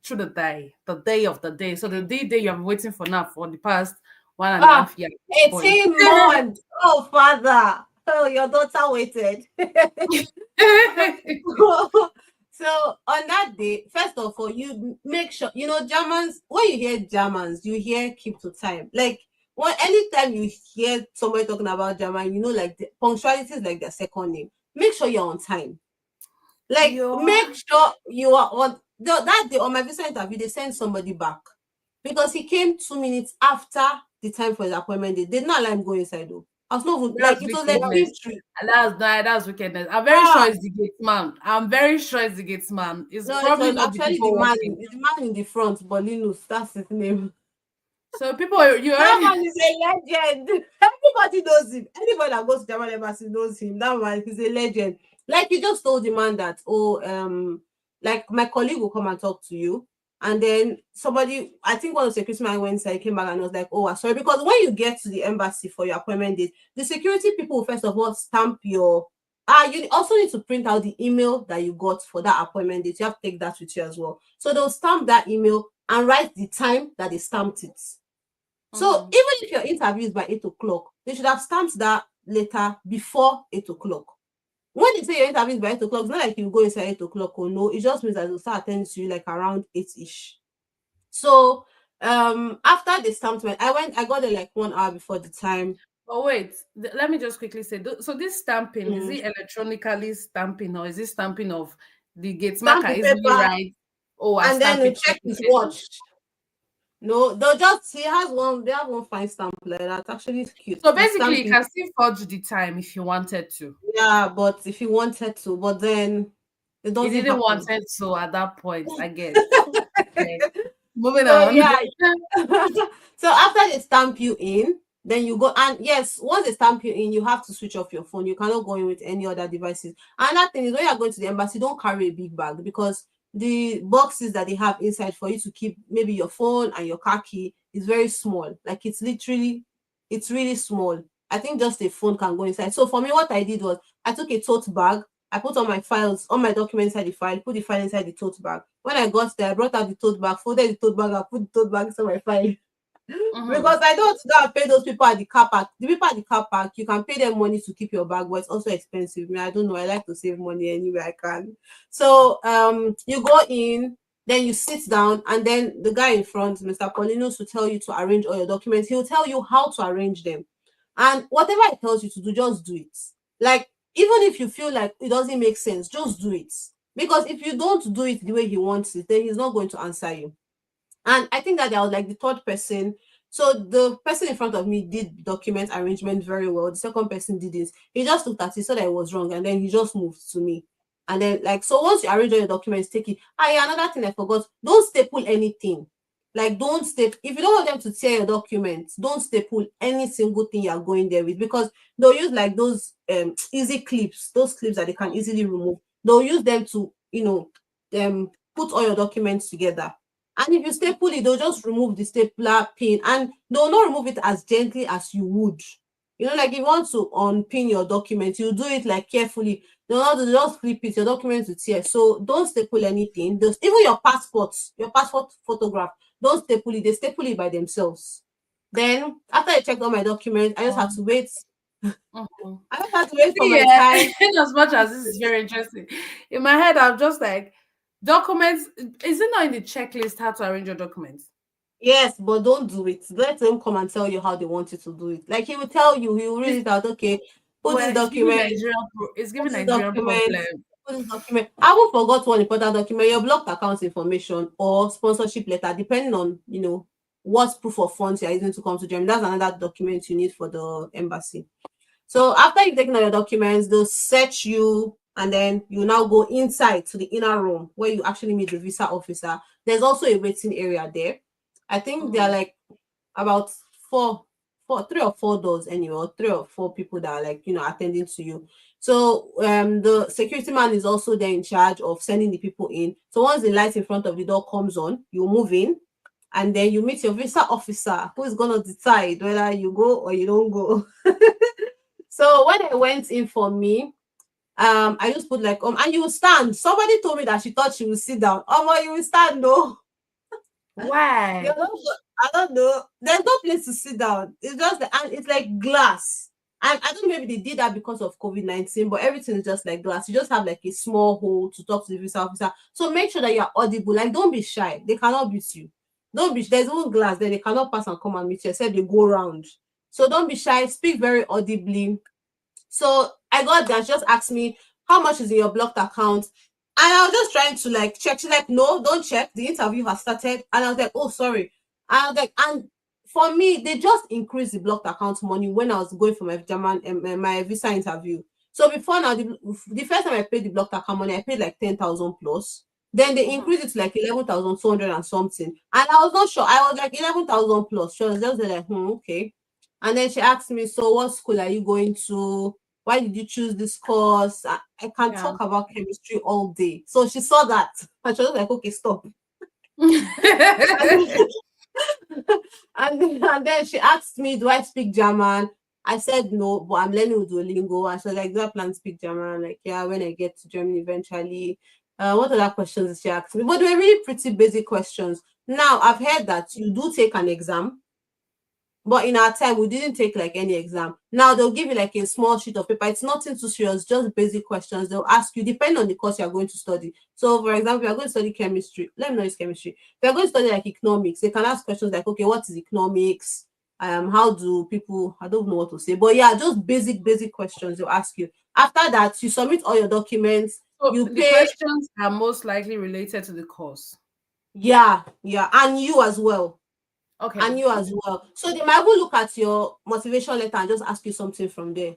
through the day of the day? So the day you have been waiting for now for the past one and a Ah, half years. Boy. 18 months. Oh, father. Oh, your daughter waited. So on that day, first of all, you make sure Germans. When you hear Germans, you hear keep to time. Like anytime you hear somebody talking about German, like the punctuality is like their second name. Make sure you're on time. Like Yo. make sure you are on that day on my visa interview. They sent somebody back because he came 2 minutes after the time for his appointment. They did not allow him go inside though. I was not even, like That's it was like wickedness. history. That's wickedness. I'm very sure Ah, it's the gate man. I'm very sure it's the gate man. It's no, it probably was not the actually the people man. working. The man in the front, Bolinus. That's his name. So people, you That already man is a legend. Everybody knows him. Anybody that goes to German embassy knows him. That man is a legend. Like he just told the man that, like my colleague will come and talk to you. And then somebody, I think one of the security man went inside, came back and was like, oh, sorry. Because when you get to the embassy for your appointment date, the security people will first of all stamp your you also need to print out the email that you got for that appointment date. You have to take that with you as well. So they'll stamp that email and write the time that they stamped it. So Mhm. even if your interview is by 8 o'clock, they should have stamped that letter before 8 o'clock. When they say your interview is by 8 o'clock, it's not like you go inside 8 o'clock or no. It just means that they'll start attending to you like around 8-ish. So after the stamped I got there like 1 hour before the time. But wait, let me just quickly say. So this stamping is Mm. it electronically stamping or is it stamping of the gate Stamp marker the easily paper right? Oh, I and then stamp we it. check Check the his status. watch. No, they have one fine stamp like that. Actually, it's cute. So The basically, you stamping. can still forge the time if you wanted to. Yeah, but if you wanted to, but then it You doesn't didn't happen. want it to at that point, I guess. Okay, moving So on. yeah. So after they stamp you in, then you go, and yes, once they stamp you in, you have to switch off your phone. You cannot go in with any other devices. Another thing is when you're going to the embassy, don't carry a big bag because the boxes that they have inside for you to keep maybe your phone and your car key is very small. Like it's really small. I think just a phone can go inside. So for me, what I did was I took a tote bag. I put all my files, all my documents inside the file, put the file inside the tote bag. When I got there, I brought out the tote bag, folded the tote bag, and put the tote bag inside my file. Mhm. Because I don't go and pay those people at the car park. The people at the car park, you can pay them money to keep your bag, but it's also expensive. I don't know. I like to save money anywhere I can. So you go in, then you sit down, and then the guy in front, Mr. Paulinos, will tell you to arrange all your documents. He'll tell you how to arrange them. And whatever he tells you to do, just do it. Like, even if you feel like it doesn't make sense, just do it. Because if you don't do it the way he wants it, then he's not going to answer you. And I think that I was like the third person. So the person in front of me did document arrangement very well. The second person didn't. He just looked at it, saw that it was wrong, and then he just moved to me. And then like, so once you arrange all your documents, take it. Ah, yeah, another thing I forgot, don't staple anything. Like, don't staple, if you don't want them to tear your documents, don't staple any single thing you're going there with, because they'll use like those easy clips, those clips that they can easily remove. They'll use them to, put all your documents together. And if you staple it, they'll just remove the stapler pin, and they'll not remove it as gently as you would. Like if you want to unpin your document, you do it like carefully. They'll not just flip it, your documents will tear. So don't staple anything. Even your passport photograph, don't staple it. They staple it by themselves. Then after I checked all my documents, I just had to wait. I just had to wait for my time. In as much as this is very interesting, in my head, I'm just like, documents. Is it not in the checklist how to arrange your documents? Yes, but don't do it. Let them come and tell you how they want you to do it. Like he will tell you, he will read it out. Okay, put Well, this document. It's giving Put this Nigerian document. problem. Put this document. I will forgot one important document: your blocked account information or sponsorship letter, depending on what proof of funds you are using to come to Germany. That's another document you need for the embassy. So after you've taken all your documents, they'll search you, and then you now go inside to the inner room where you actually meet the visa officer. There's also a waiting area there. I think there are like about three or four doors anyway, or 3 or 4 people that are like attending to you. So the security man is also there in charge of sending the people in. So once the light in front of the door comes on, you move in, and then you meet your visa officer, who is gonna decide whether you go or you don't go. So when I went in for me, I just put like and you will stand. Somebody told me that she thought she would sit down. You will stand, no. Why? I don't know. There's no place to sit down. It's just and it's like glass. And I don't know, maybe they did that because of COVID-19, but everything is just like glass. You just have like a small hole to talk to the visa officer. So make sure that you're audible. Like, don't be shy. They cannot beat you. Don't be. There's no glass there. They cannot pass and come and meet you except they go around. So don't be shy. Speak very audibly. So I got there. She just asked me, how much is in your blocked account? And I was just trying to like check. She's like, no, don't check. The interview has started. And I was like, oh, sorry. And I was like, and for me, they just increased the blocked account money when I was going for my my visa interview. So before now, the first time I paid the blocked account money, I paid like 10,000 plus. Then they increased it to like 11,200 and something. And I was not sure. I was like 11,000 plus. She was just like, okay. And then she asked me, so what school are you going to? Why did you choose this course? I can talk about chemistry all day. So she saw that and she was like, okay, stop. and then she asked me, do I speak German? I said no, but I'm learning Duolingo. And she was like, do I plan to speak German? I'm like, yeah, when I get to Germany eventually. What other questions did she ask me? But they were really pretty basic questions. Now, I've heard that you do take an exam, but in our time, we didn't take like any exam. Now they'll give you like a small sheet of paper. It's nothing too serious, just basic questions. They'll ask you, depending on the course you're going to study. So, for example, if you're going to study chemistry, let me know it's chemistry. If you're going to study like economics, they can ask questions like, okay, what is economics? How do people, I don't know what to say, but yeah, just basic questions they'll ask you. After that, you submit all your documents. So you the questions are most likely related to the course. Yeah, and you as well. Okay. And you as well. So they might look at your motivation letter and just ask you something from there.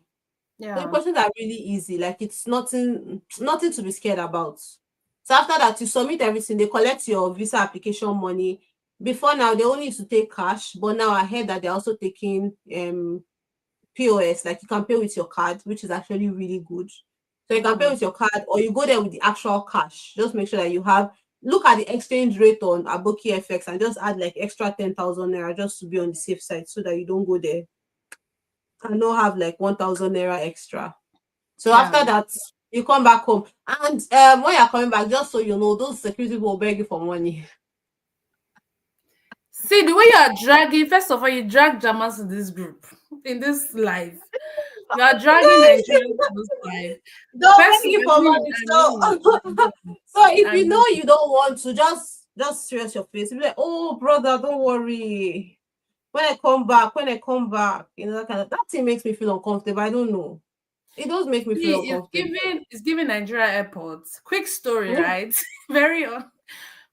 Yeah. So the questions are really easy. Like, it's nothing to be scared about. So after that, you submit everything. They collect your visa application money. Before now, they only used to take cash, but now I heard that they're also taking POS. Like, you can pay with your card, which is actually really good. So you can pay with your card, or you go there with the actual cash. Just make sure that you have. Look at the exchange rate on Aboki FX and just add like extra 10,000 naira just to be on the safe side, so that you don't go there and not have like 1,000 naira extra. So after that, you come back home, and when you're coming back, just so you know, those security people will beg you for money. See, the way you are dragging, first of all, you drag Germans in this group, in this live. You are dragging Nigerians in this live. Don't beg you for money. So if you know you don't want to, just stress your face. Be like, oh brother, don't worry. When I come back, that thing makes me feel uncomfortable. I don't know. It does make me feel uncomfortable. It's giving Nigeria airports. Quick story, right? Very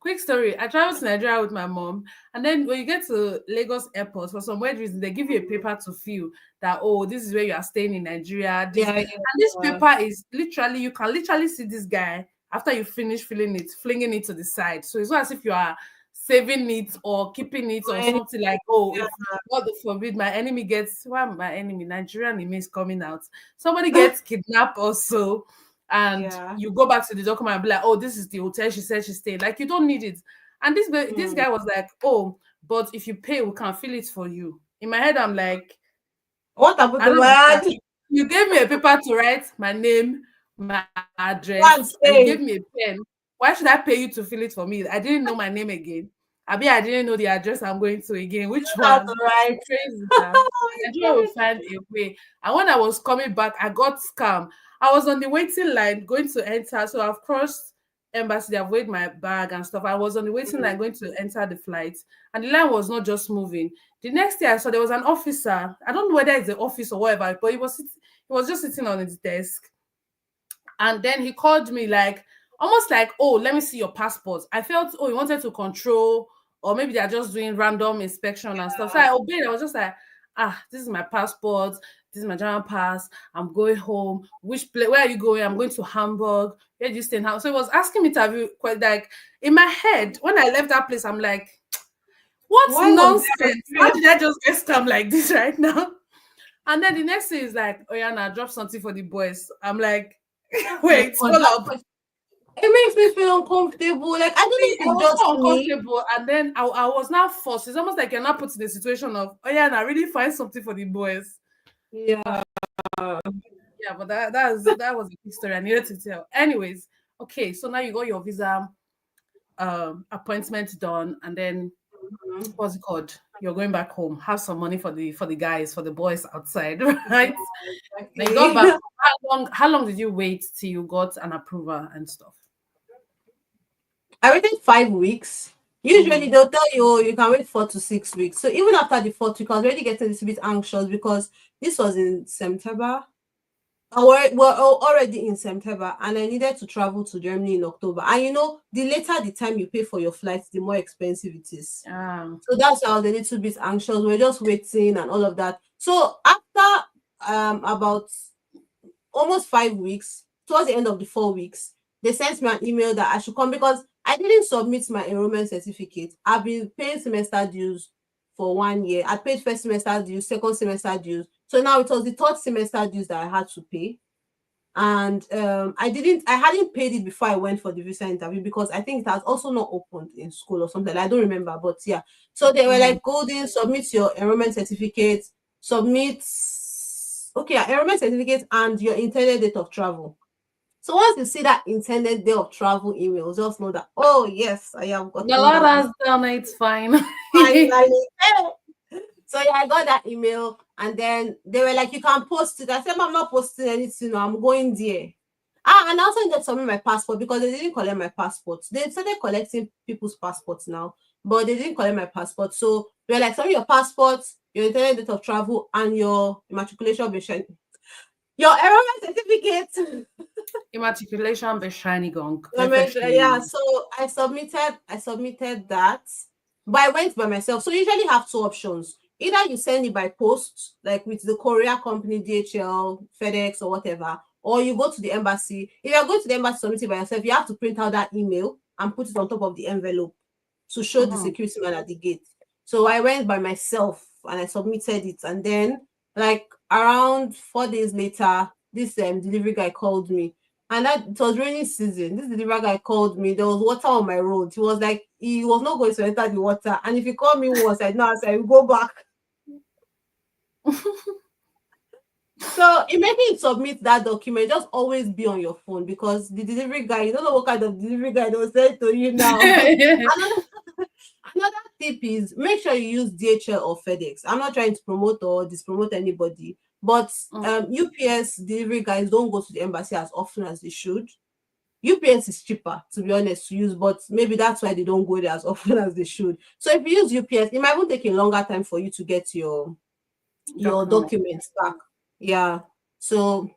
Quick story. I traveled to Nigeria with my mom, and then when you get to Lagos airport, for some weird reason, they give you a paper to fill that, oh, this is where you are staying in Nigeria. This Yeah, and this paper is literally, you can literally see this guy after you finish filling it, flinging it to the side. So it's not as if you are saving it or keeping it or yeah. something like, oh, if God forbid my enemy gets, well, my enemy, Nigerian image is coming out. Somebody gets kidnapped or so, and Yeah. you go back to the document and be like, oh, this is the hotel she said she stayed. Like, you don't need it. And this Mm. guy was like, oh, but if you pay, we can fill it for you. In my head, I'm like, What happened I to don't my understand. You gave me a paper to write my name, my one address, and you stay? gave me a pen. Why should I pay you to fill it for me? I didn't know my name again. I didn't know the address I'm going to again. You Which know how to one? write. Crazy, man. Oh Nigeria my will find a way. And when I was coming back, I got scammed. I was on the waiting line going to enter. So I've crossed embassy, they've weighed my bag and stuff. I was on the waiting line going to enter the flight, and the line was not just moving. The next day I saw there was an officer. I don't know whether it's the office or whatever, but he was just sitting on his desk. And then he called me like almost like, oh, let me see your passport. I felt, oh, he wanted to control, or maybe they're just doing random inspection and stuff. So I obeyed. I was just like, this is my passport. This is my German pass. I'm going home. Which place? Where are you going? I'm going to Hamburg. Where do you stay in Hamburg? So he was asking me to have you quite like in my head when I left that place. I'm like, what's Why was there nonsense? How did I just get scammed like this right now? And then the next thing is like, oh yeah, now drop something for the boys. I'm like, wait, God, hold that up. it makes me feel uncomfortable. Like I don't know if I it's was just so me. uncomfortable, and then I was now forced. It's almost like you're not put in the situation of, oh yeah, now really find something for the boys. Yeah. Yeah, but that was a big story I needed to tell. Anyways, okay, so now you got your visa appointment done, and then Mhm. what's it called? You're going back home. Have some money for the guys, for the boys outside, right? Then you got back. Exactly. How long did you wait till you got an approval and stuff? I waited 5 weeks. Usually Mm. they'll tell you, oh, you can wait 4 to 6 weeks. So even after the 4th week, I was already getting a little bit anxious because this was in September. We're already in September, and I needed to travel to Germany in October. And you know, the later the time you pay for your flights, the more expensive it is. So that's why I was a little bit anxious. We're just waiting and all of that. So after about almost 5 weeks, towards the end of the 4 weeks, they sent me an email that I should come because I didn't submit my enrollment certificate. I've been paying semester dues for 1 year. I paid first semester dues, second semester dues. So now it was the third semester dues that I had to pay. And I hadn't paid it before I went for the visa interview because I think it has also not opened in school or something. I don't remember, but yeah. So they were like, Golden, submit your enrollment certificate, submit enrollment certificate and your intended date of travel. So once you see that intended day of travel email, just know that, oh yes, I have The gotten Lord that has done it. It's fine. finally. So yeah, I got that email, and then they were like, "You can post it." I said, "I'm not posting anything. No, I'm going there." And I also needed to submit my passport because they didn't collect my passport. They started collecting people's passports now, but they didn't collect my passport. So they were like, "Submit your passport, your intended date of travel, and your immatriculation your enrollment certificate." Immatriculation be shiny gong. Yeah, so I submitted that, but I went by myself. So you usually have two options. Either you send it by post, like with the courier company, DHL, FedEx, or whatever, or you go to the embassy. If you're going to the embassy to submit it by yourself, you have to print out that email and put it on top of the envelope to show the security man at the gate. So I went by myself and I submitted it, and then like around 4 days later, this delivery guy called me, and that it was rainy season. This delivery guy called me. There was water on my road. He was like, he was not going to enter the water. And if you call me once, I know, I said, go back. So immediately you submit that document, just always be on your phone because the delivery guy, you don't know what kind of delivery guy they'll say to you now. Another tip is make sure you use DHL or FedEx. I'm not trying to promote or dispromote anybody, but UPS delivery guys don't go to the embassy as often as they should. UPS is cheaper, to be honest, to use, but maybe that's why they don't go there as often as they should. So if you use UPS, it might even take a longer time for you to get your documents back. Yeah. So,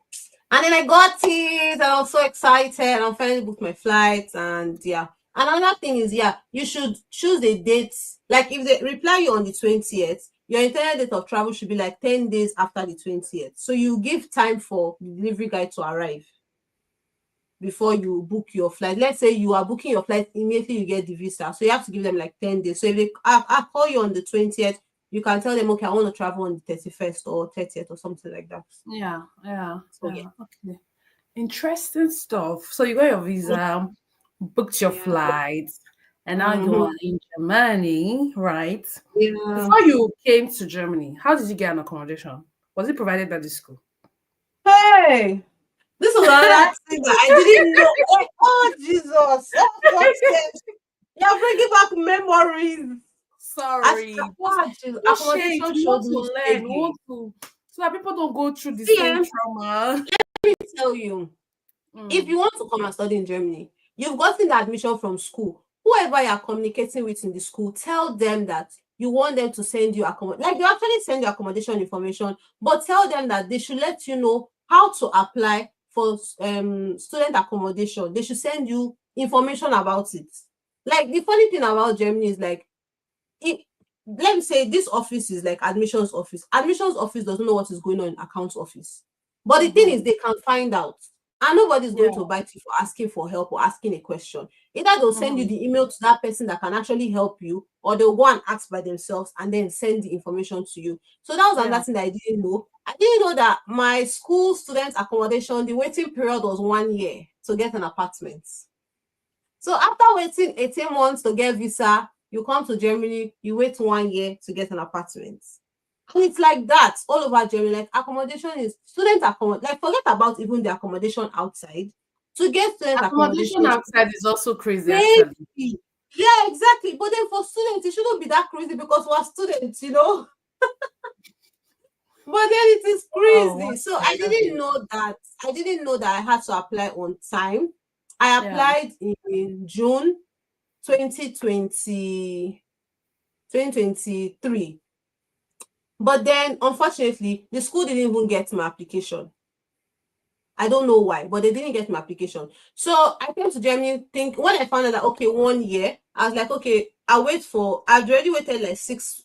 and then I got it, and I was so excited. I finally booked my flights, and yeah. Another thing is, yeah, you should choose a date. Like if they reply you on the 20th, your intended date of travel should be like 10 days after the 20th. So you give time for the delivery guy to arrive before you book your flight. Let's say you are booking your flight immediately you get the visa. So you have to give them like 10 days. So if they I call you on the 20th, you can tell them, okay, I want to travel on the 31st or 30th or something like that. Yeah, yeah, So yeah. yeah. Okay. Interesting stuff. So you got your visa, booked your Yeah. flight, and now Mm-hmm. you're in Germany, right? Yeah. Before you came to Germany, how did you get an accommodation? Was it provided by the school? Hey, this was another thing that I didn't know. Oh, Jesus. Oh, God sake. You're bringing back memories. As Sorry. No shade. accommodation We showed want me to learn. We shaggy. want to so that people don't go through the See, same trauma. let me tell you, if Mm, you want to come and study in Germany, you've gotten the admission from school. Whoever you're communicating with in the school, tell them that you want them to send you accommodation. Like, you actually send your accommodation information, but tell them that they should let you know how to apply for student accommodation. They should send you information about it. Like, the funny thing about Germany is like, it, let me say this office is like admissions office. Admissions office doesn't know what is going on in accounts office. But the thing is, mm-hmm. they can find out. And nobody's Yeah. going to bite you for asking for help or asking a question. Either they'll send you Mm-hmm. the email to that person that can actually help you, or they'll go and ask by themselves and then send the information to you. So that was Yeah. another thing that I didn't know. I didn't know that my school student accommodation, the waiting period was 1 year to get an apartment. So after waiting 18 months to get visa, you come to Germany, you wait 1 year to get an apartment. And it's like that all over Germany. Like, accommodation is student accommodation. Like, forget about even the accommodation outside. To get student Accommodation accommodation is outside is also crazy, actually. crazy. Yeah, exactly. But then for students, it shouldn't be that crazy because we're students, you know. But then it is Oh, crazy. So okay. I Okay. didn't know that. I didn't know that I had to apply on time. I Yeah. applied in June 2020, 2023. But then, unfortunately, the school didn't even get my application. I don't know why, but they didn't get my application. So I came to Germany. Think when I found out that, okay, 1 year, I was like, okay, I'll wait for. I'd already waited like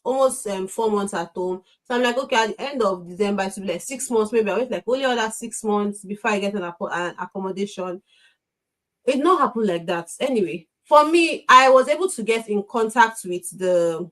almost 4 months at home. So I'm like, okay, at the end of December, it will be like 6 months. Maybe I wait like only other 6 months before I get an accommodation. It did not happen like that. Anyway, for me, I was able to get in contact with the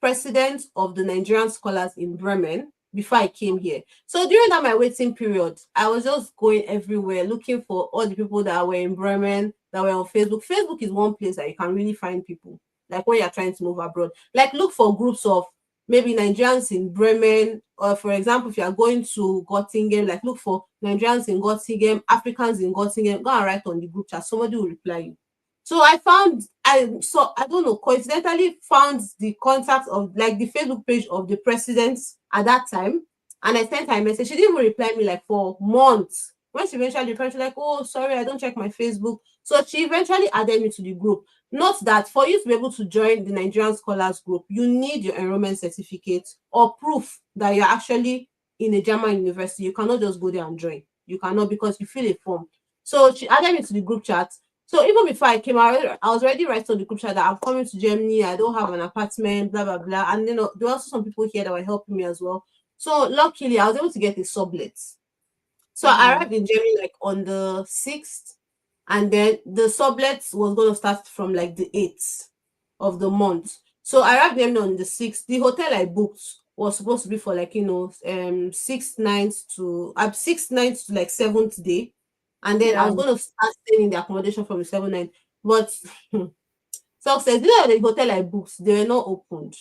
president of the Nigerian scholars in Bremen before I came here. So during that my waiting period, I was just going everywhere looking for all the people that were in Bremen, that were on Facebook. Facebook is one place that you can really find people. Like when you're trying to move abroad, like look for groups of maybe Nigerians in Bremen, or for example, if you are going to Göttingen, like look for Nigerians in Göttingen, Africans in Göttingen, go and write on the group chat. Somebody will reply you. So I don't know, coincidentally found the contact of like the Facebook page of the president at that time. And I sent her a message. She didn't even reply me like for months. When she eventually replied, she was like, oh, sorry, I don't check my Facebook. So she eventually added me to the group. Not that for you to be able to join the Nigerian Scholars Group, you need your enrollment certificate or proof that you're actually in a German university. You cannot just go there and join. You cannot, because you fill a form. So she added me to the group chat. So even before I came, I was already writing on the group chat that I'm coming to Germany. I don't have an apartment, blah blah blah. And there were also some people here that were helping me as well. So luckily, I was able to get a sublet. So I Mm-hmm. arrived in Germany like on the 6th, and then the sublet was going to start from like the 8th of the month. So I arrived in Germany on the 6th. The hotel I booked was supposed to be for like 6 nights to like 7th day, and then I Yeah. was going to start staying in the accommodation from the 7th night. But success, the hotel I booked, they were not opened.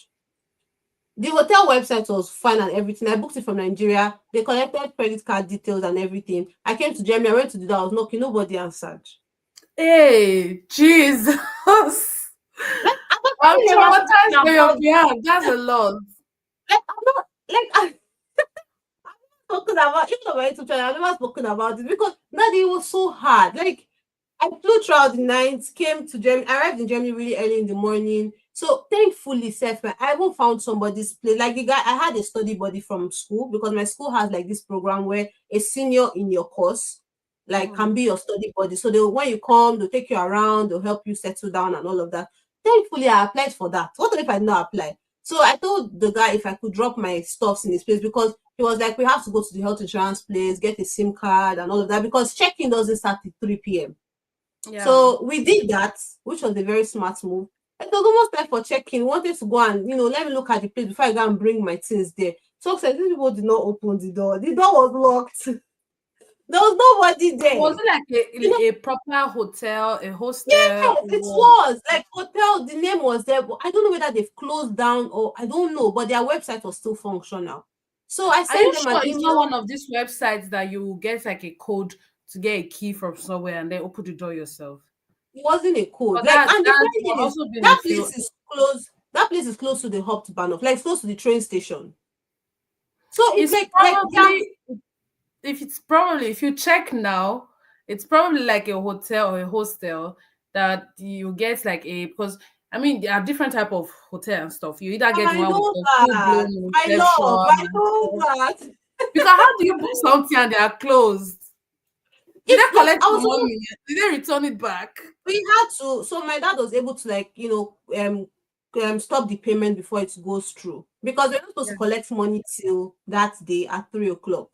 The hotel website was fine and everything. I booked it from Nigeria. They collected credit card details and everything. I came to Germany. I went to do that. I was knocking. Nobody answered. Hey, Jesus. Like, I've I'm actually never traumatized spoken by your about. behalf. That's a lot. Like, I'm not. Like, I've spoken about. Even on my YouTube channel, I've never spoken about it because that day was so hard. Like, I flew throughout the night, came to Germany, arrived in Germany really early in the morning. So thankfully, I even found somebody's place. Like the guy, I had a study buddy from school because my school has like this program where a senior in your course like can be your study buddy. So they when you come, they'll take you around, they'll help you settle down and all of that. Thankfully, I applied for that. What if I did not apply? So I told the guy if I could drop my stuffs in his place because he was like, we have to go to the health insurance place, get a SIM card and all of that because check-in doesn't start at 3 p.m. Yeah. So we did that, which was a very smart move. It was almost time for check-in. Wanted to go and, let me look at the place before I go and bring my things there. So these people did not open the door. The door was locked. There was nobody there. Was it like a proper hotel, a hostel? Yes, it was like hotel. The name was there, but I don't know whether they've closed down or I don't know. But their website was still functional. So I Are you sent them sure an it's not email. one of these websites that you get like a code to get a key from somewhere and then open the door yourself? It wasn't a code. But Like, that and the that funny will thing is, also been a that few. place is close. That place is close to the Hauptbahnhof, like close to the train station. So it's It's like probably if you check now, it's probably like a hotel or a hostel that you get like a because I mean there are different type of hotel and stuff. You either get the I one with know the full that. blown I reception love. I and know stuff. that. Because how do you book something and they are closed? Did It's they like collect I your was supposed money? Did they return it back? we had to. So my dad was able to stop the payment before it goes through because we're not supposed to Yeah. collect money till that day at 3 o'clock.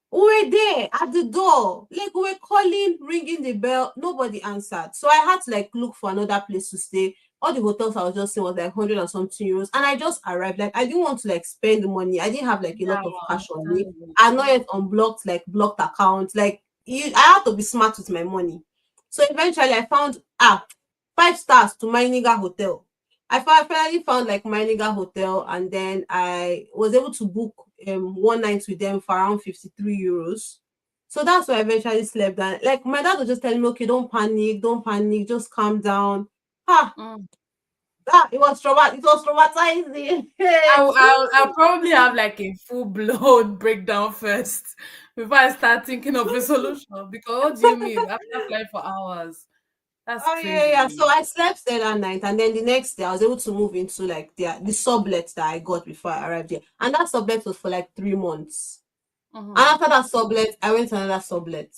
We were there at the door, like we were calling, ringing the bell, nobody answered. So I had to like look for another place to stay. All the hotels I was just saying was like 100 and something euros. And I just arrived. Like I didn't want to like spend the money. I didn't have like a Yeah, lot of well, cash on me. understandable. I not yet unblocked like blocked accounts. Like I had to be smart with my money. So eventually I found 5 stars to Meininger Hotel. I finally found like Meininger Hotel, and then I was able to book one night with them for around 53 euros. So that's why I eventually slept. And like my dad was just telling me, okay, don't panic, just calm down. Mm. It was traumatizing. I'll probably have like a full blown breakdown first before I start thinking of a solution. Because what do you mean after flying for hours? That's Oh yeah. crazy. So I slept there that night, and then the next day I was able to move into like the sublet that I got before I arrived here, and that sublet was for like 3 months. And Mm-hmm. after that sublet, I went to another sublet.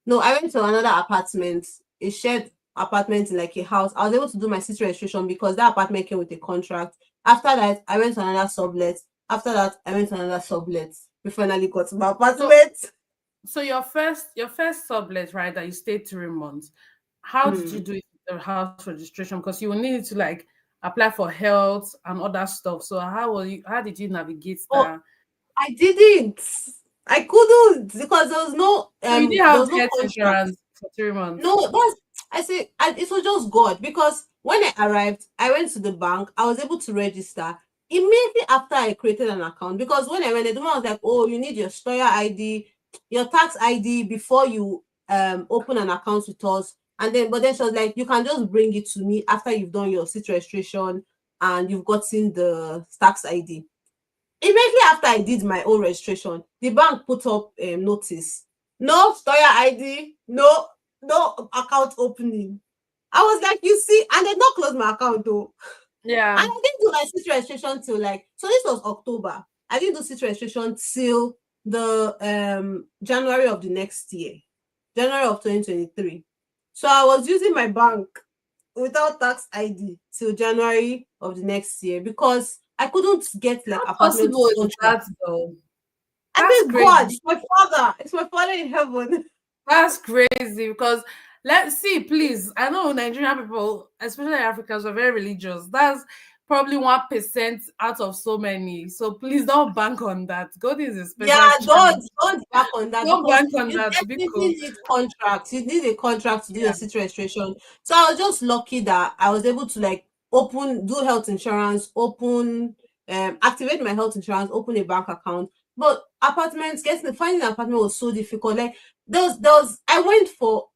No, I went to another apartment, a shared apartment in like a house. I was able to do my city registration because that apartment came with a contract. After that, I went to another sublet. After that, I went to another sublet. We finally got to my So apartment. so your first sublet, right, that you stayed 3 months, how did you Hmm. do it with the house registration? Because you will need to like apply for health and other stuff. So how did you navigate Oh, that? I didn't. I couldn't because So you didn't there have was no health contract. insurance for 3 months. No, it was just God because when I arrived, I went to the bank. I was able to register immediately after I created an account because when I went, the woman was like, "Oh, you need your Stoya ID, your tax ID before you open an account with us." And then, but then she was like, "You can just bring it to me after you've done your city registration and you've gotten the tax ID." Immediately after I did my own registration, the bank put up notice. No Stoya ID, no account opening. I was like, you see, and they not close my account though. And Yeah. I didn't do my city registration till like, so this was October. I didn't do city registration till the January of the next year, January of 2023. So I was using my bank without tax ID till January of the next year because I couldn't get like How apartment possible is contract. that though? I That's think God, crazy. it's my father in heaven. That's crazy because let's see, please. I know Nigerian people, especially Africans, are very religious. That's probably 1% out of so many. So please don't bank on that. God is a Yeah, special child. don't back on that Don't because bank on you that definitely because need contracts. You need a contract to do yeah. your city registration. So I was just lucky that I was able to like do health insurance, activate my health insurance, open a bank account. But finding an apartment was so difficult. Like I went for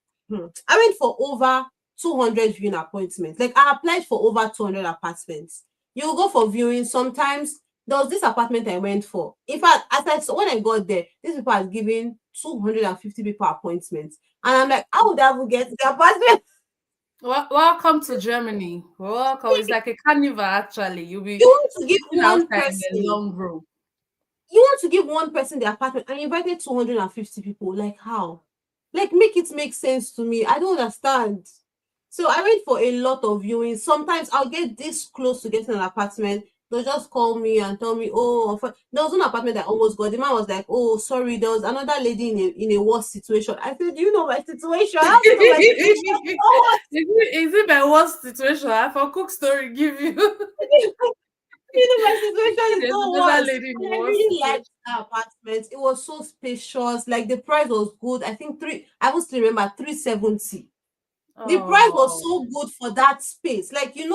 over 200 viewing appointments. Like I applied for over 200 apartments. You go for viewing sometimes. There was this apartment I went for. In fact, when I got there, these people had given 250 people appointments. And I'm like, how would I ever get the apartment? Welcome to Germany. Welcome. It's like a carnival actually. You'll be You want to give sitting one outside in a person, long row. you want to give one person the apartment and you invited 250 people. Like how? Like, make it make sense to me. I don't understand. So I went for a lot of viewings. Sometimes I'll get this close to getting an apartment. They'll just call me and tell me, oh, there was one apartment that I almost got. The man was like, oh, sorry, there was another lady in a worse situation. I said, do you know my situation? How do you know my situation? Oh, Is it my worst situation? I for cook story give you. you know, my situation is There's so another worse. lady in the And I worst really situation. liked the apartment. It was so spacious. Like, the price was good. I think I will still remember 370. The price was Oh, so good for that space. Like, in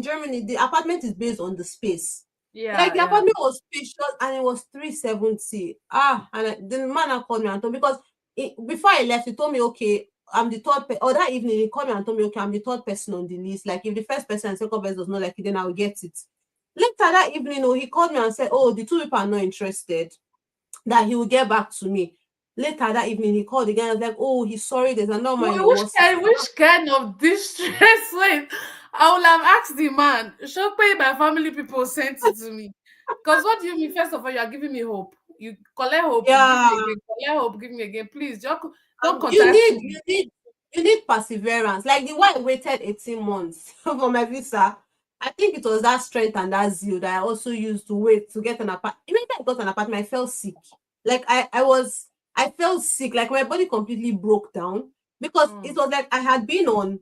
Germany, the apartment is based on the space. Like, yeah, the yeah. apartment was spacious and it was 370. The man now called me and told me, because before I left, he told me, okay, I'm the third or that evening he called me and told me, okay, I'm the third person on the list. Like, if the first person and second person does not like it, then I'll get it. Later that evening, he called me and said, oh, the two people are not interested, that he will get back to me. Later that evening, he called again. I was like, oh, he's sorry, there's another man in a Which worse kind, situation. which kind of distress? Wait, I will have asked the man. Should pay my family people sent it to me. Because what do you mean? First of all, you are giving me hope. You collect hope, give Yeah, me again. Collect hope, give me again. Please, just don't you contact need me. perseverance. Like, the one I waited 18 months for my visa. I think it was that strength and that zeal that I also used to wait to get an apartment. Even if I got an apartment, I felt sick. Like, I felt sick. Like, my body completely broke down, because it Mm. was like I had been on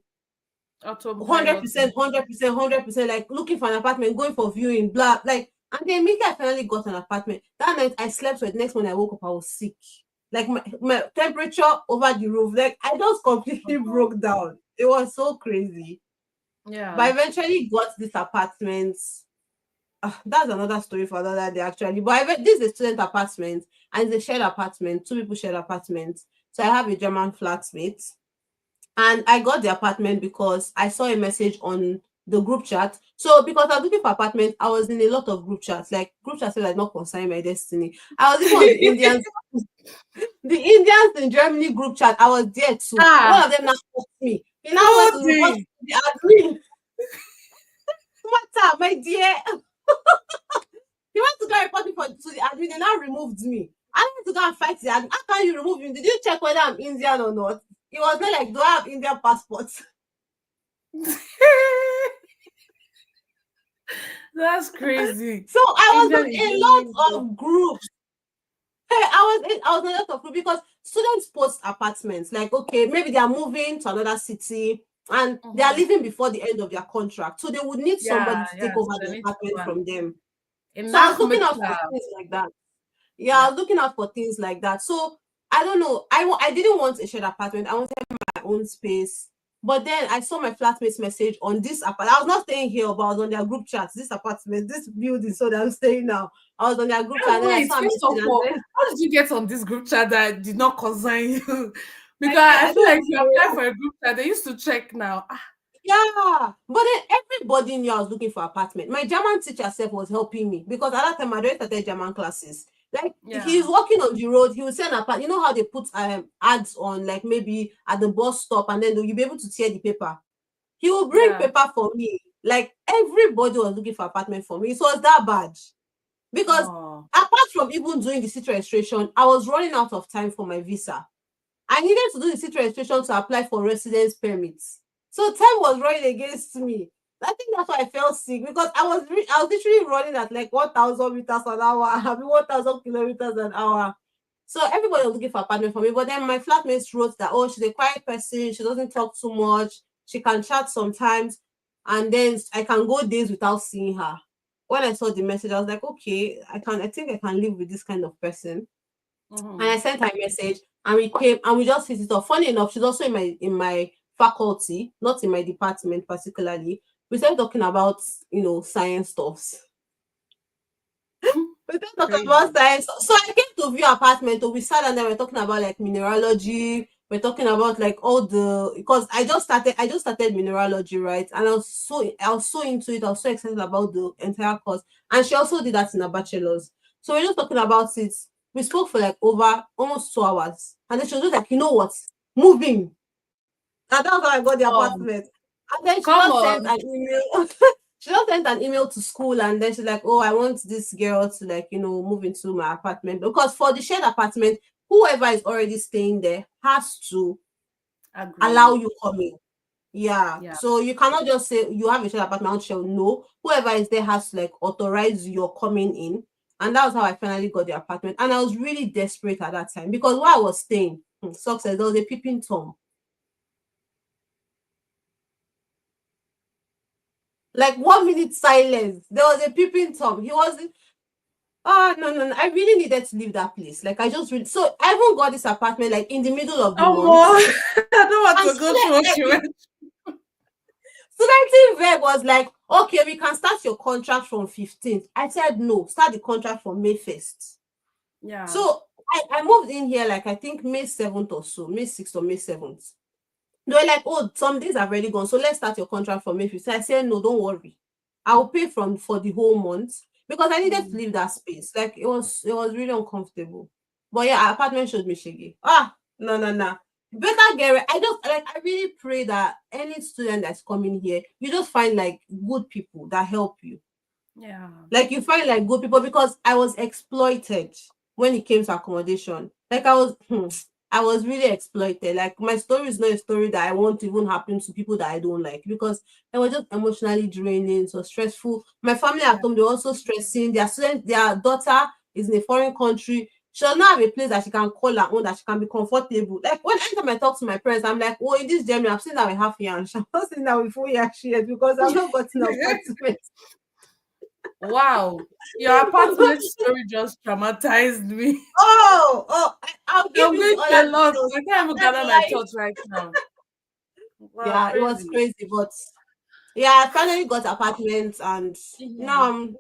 Autopilot. 100%, 100%, 100%, like, looking for an apartment, going for viewing, blah, like, and then immediately I finally got an apartment. That night I slept, so the next morning I woke up, I was sick. Like, my temperature over the roof. Like, I just completely broke down. It was so crazy. But I Yeah. eventually got this apartment. That's another story for another day, actually. But this is a student apartment, and it's a shared apartment. Two people shared apartment. So I have a German flatmate. And I got the apartment because I saw a message on the group chat. So, because I was looking for apartment, I was in a lot of group chats, like group chats that not concern my destiny. I was even on the Indians in Germany group chat. I was there too. One Ah, of them now asked me. He now went to report Cody. to the admin. Matter, my dear. He went to go report me to the admin. They now removed me. I went to go and fight the admin. How can you remove me? Did you check whether I'm Indian or not? It was not like, do I have Indian passport? That's crazy. So I was Indian on is a Germany. lot of groups. Hey, I was in a lot of groups, because students post apartments. Like, okay, maybe they are moving to another city and they are Mhm. leaving before the end of their contract. So they would need Yeah, somebody to yeah. take over So they the need apartment someone. from them. So I was Enough looking make out for up. things like that. Yeah, I Yeah. was looking out for things like that. So I don't know. I didn't want a shared apartment. I wanted my own space. But then I saw my flatmate's message on this apartment. I was not staying here, but I was on their group chat. This apartment, this building, so that I'm staying now. I was on their group chat, and then I Wait, saw a first message of and all, then how did you get on this group chat that did not concern you? Because I I feel like don't if you apply know. for a group chat, they used to check now. Ah, Yeah, but then everybody knew I was looking for apartment. My German teacher self was helping me, because at that time I already started German classes. Like, if he's yeah, walking on the road, he will send apart. You know how they put ads on, like, maybe at the bus stop, and then you'll be able to tear the paper. He will bring yeah. paper for me. Like, everybody was looking for apartment for me. It was that bad. Because Oh, apart from even doing the city registration, I was running out of time for my visa. I needed to do the city registration to apply for residence permits. So time was running against me. I think that's why I felt sick, because I was literally running at like 1,000 meters an hour, I mean 1,000 kilometers an hour. So everybody was looking for apartment for me. But then my flatmates wrote that, oh, she's a quiet person, she doesn't talk too much, she can chat sometimes, and then I can go days without seeing her. When I saw the message, I was like, okay, I think I can live with this kind of person. And mhm. I sent her a message, and we came and we just hit it off. Funny enough, she's also in my faculty, not in my department particularly. We started talking about, science stuffs. We started talking about Crazy. science. So I came to view apartment. We sat and then we're talking about like mineralogy. We're talking about like all the, because I just started mineralogy, right? And I was so into it. I was so excited about the entire course. And she also did that in her bachelor's. So we're just talking about it. We spoke for like over almost 2 hours. And then she was just like, you know what? Moving. And that's how I got the Oh, apartment. And then she come just sent on. an email. She just sent an email to school, and then she's like, oh, I want this girl to, like, move into my apartment. Because for the shared apartment, whoever is already staying there has to allow Agree. you come in. Yeah. Yeah. So you cannot just say you have a shared apartment, I'll share. No, whoever is there has to like authorize your coming in. And that was how I finally got the apartment. And I was really desperate at that time because while I was staying, success, there was a peeping Tom. Like 1 minute silence. There was a peeping Tom. He wasn't. Oh no, no, no. I really needed to leave that place. Like I just really so I even got this apartment like in the middle of the Oh, month. more. I don't want And to go through what you went. student Veg was like, okay, we can start your contract from 15th. I said no, start the contract from May 1st. Yeah. So I moved in here like I think May 7th or so, May 6th or May 7th. They were like, oh, some days have already gone, so let's start your contract from May 15th. I said, no, don't worry. I'll pay for the whole month because I needed to leave that space. Like it was really uncomfortable. But yeah, apartment showed me shaggy. Ah, no, no, no. Better get I just like I really pray that any student that's coming here, you just find like good people that help you. Yeah. Like you find like good people because I was exploited when it came to accommodation. Like I was really exploited. Like my story is not a story that I want to even happen to people that I don't like because it was just emotionally draining, so stressful. My family at home, they're also stressing. Their daughter is in a foreign country. She does not have a place that she can call her own, that she can be comfortable. Like when anytime I talk to my parents, I'm like, oh, in this journey, I've seen that with half year and I'm not seeing that with full year yet because I've not gotten an apartment. Wow. Your apartment story just traumatized me. I'll give I'm you going the through a other lot. details. I can't even That's gather my life. thoughts right now. Wow, Yeah, it was crazy. crazy, but yeah, I finally got apartments and now Mhm.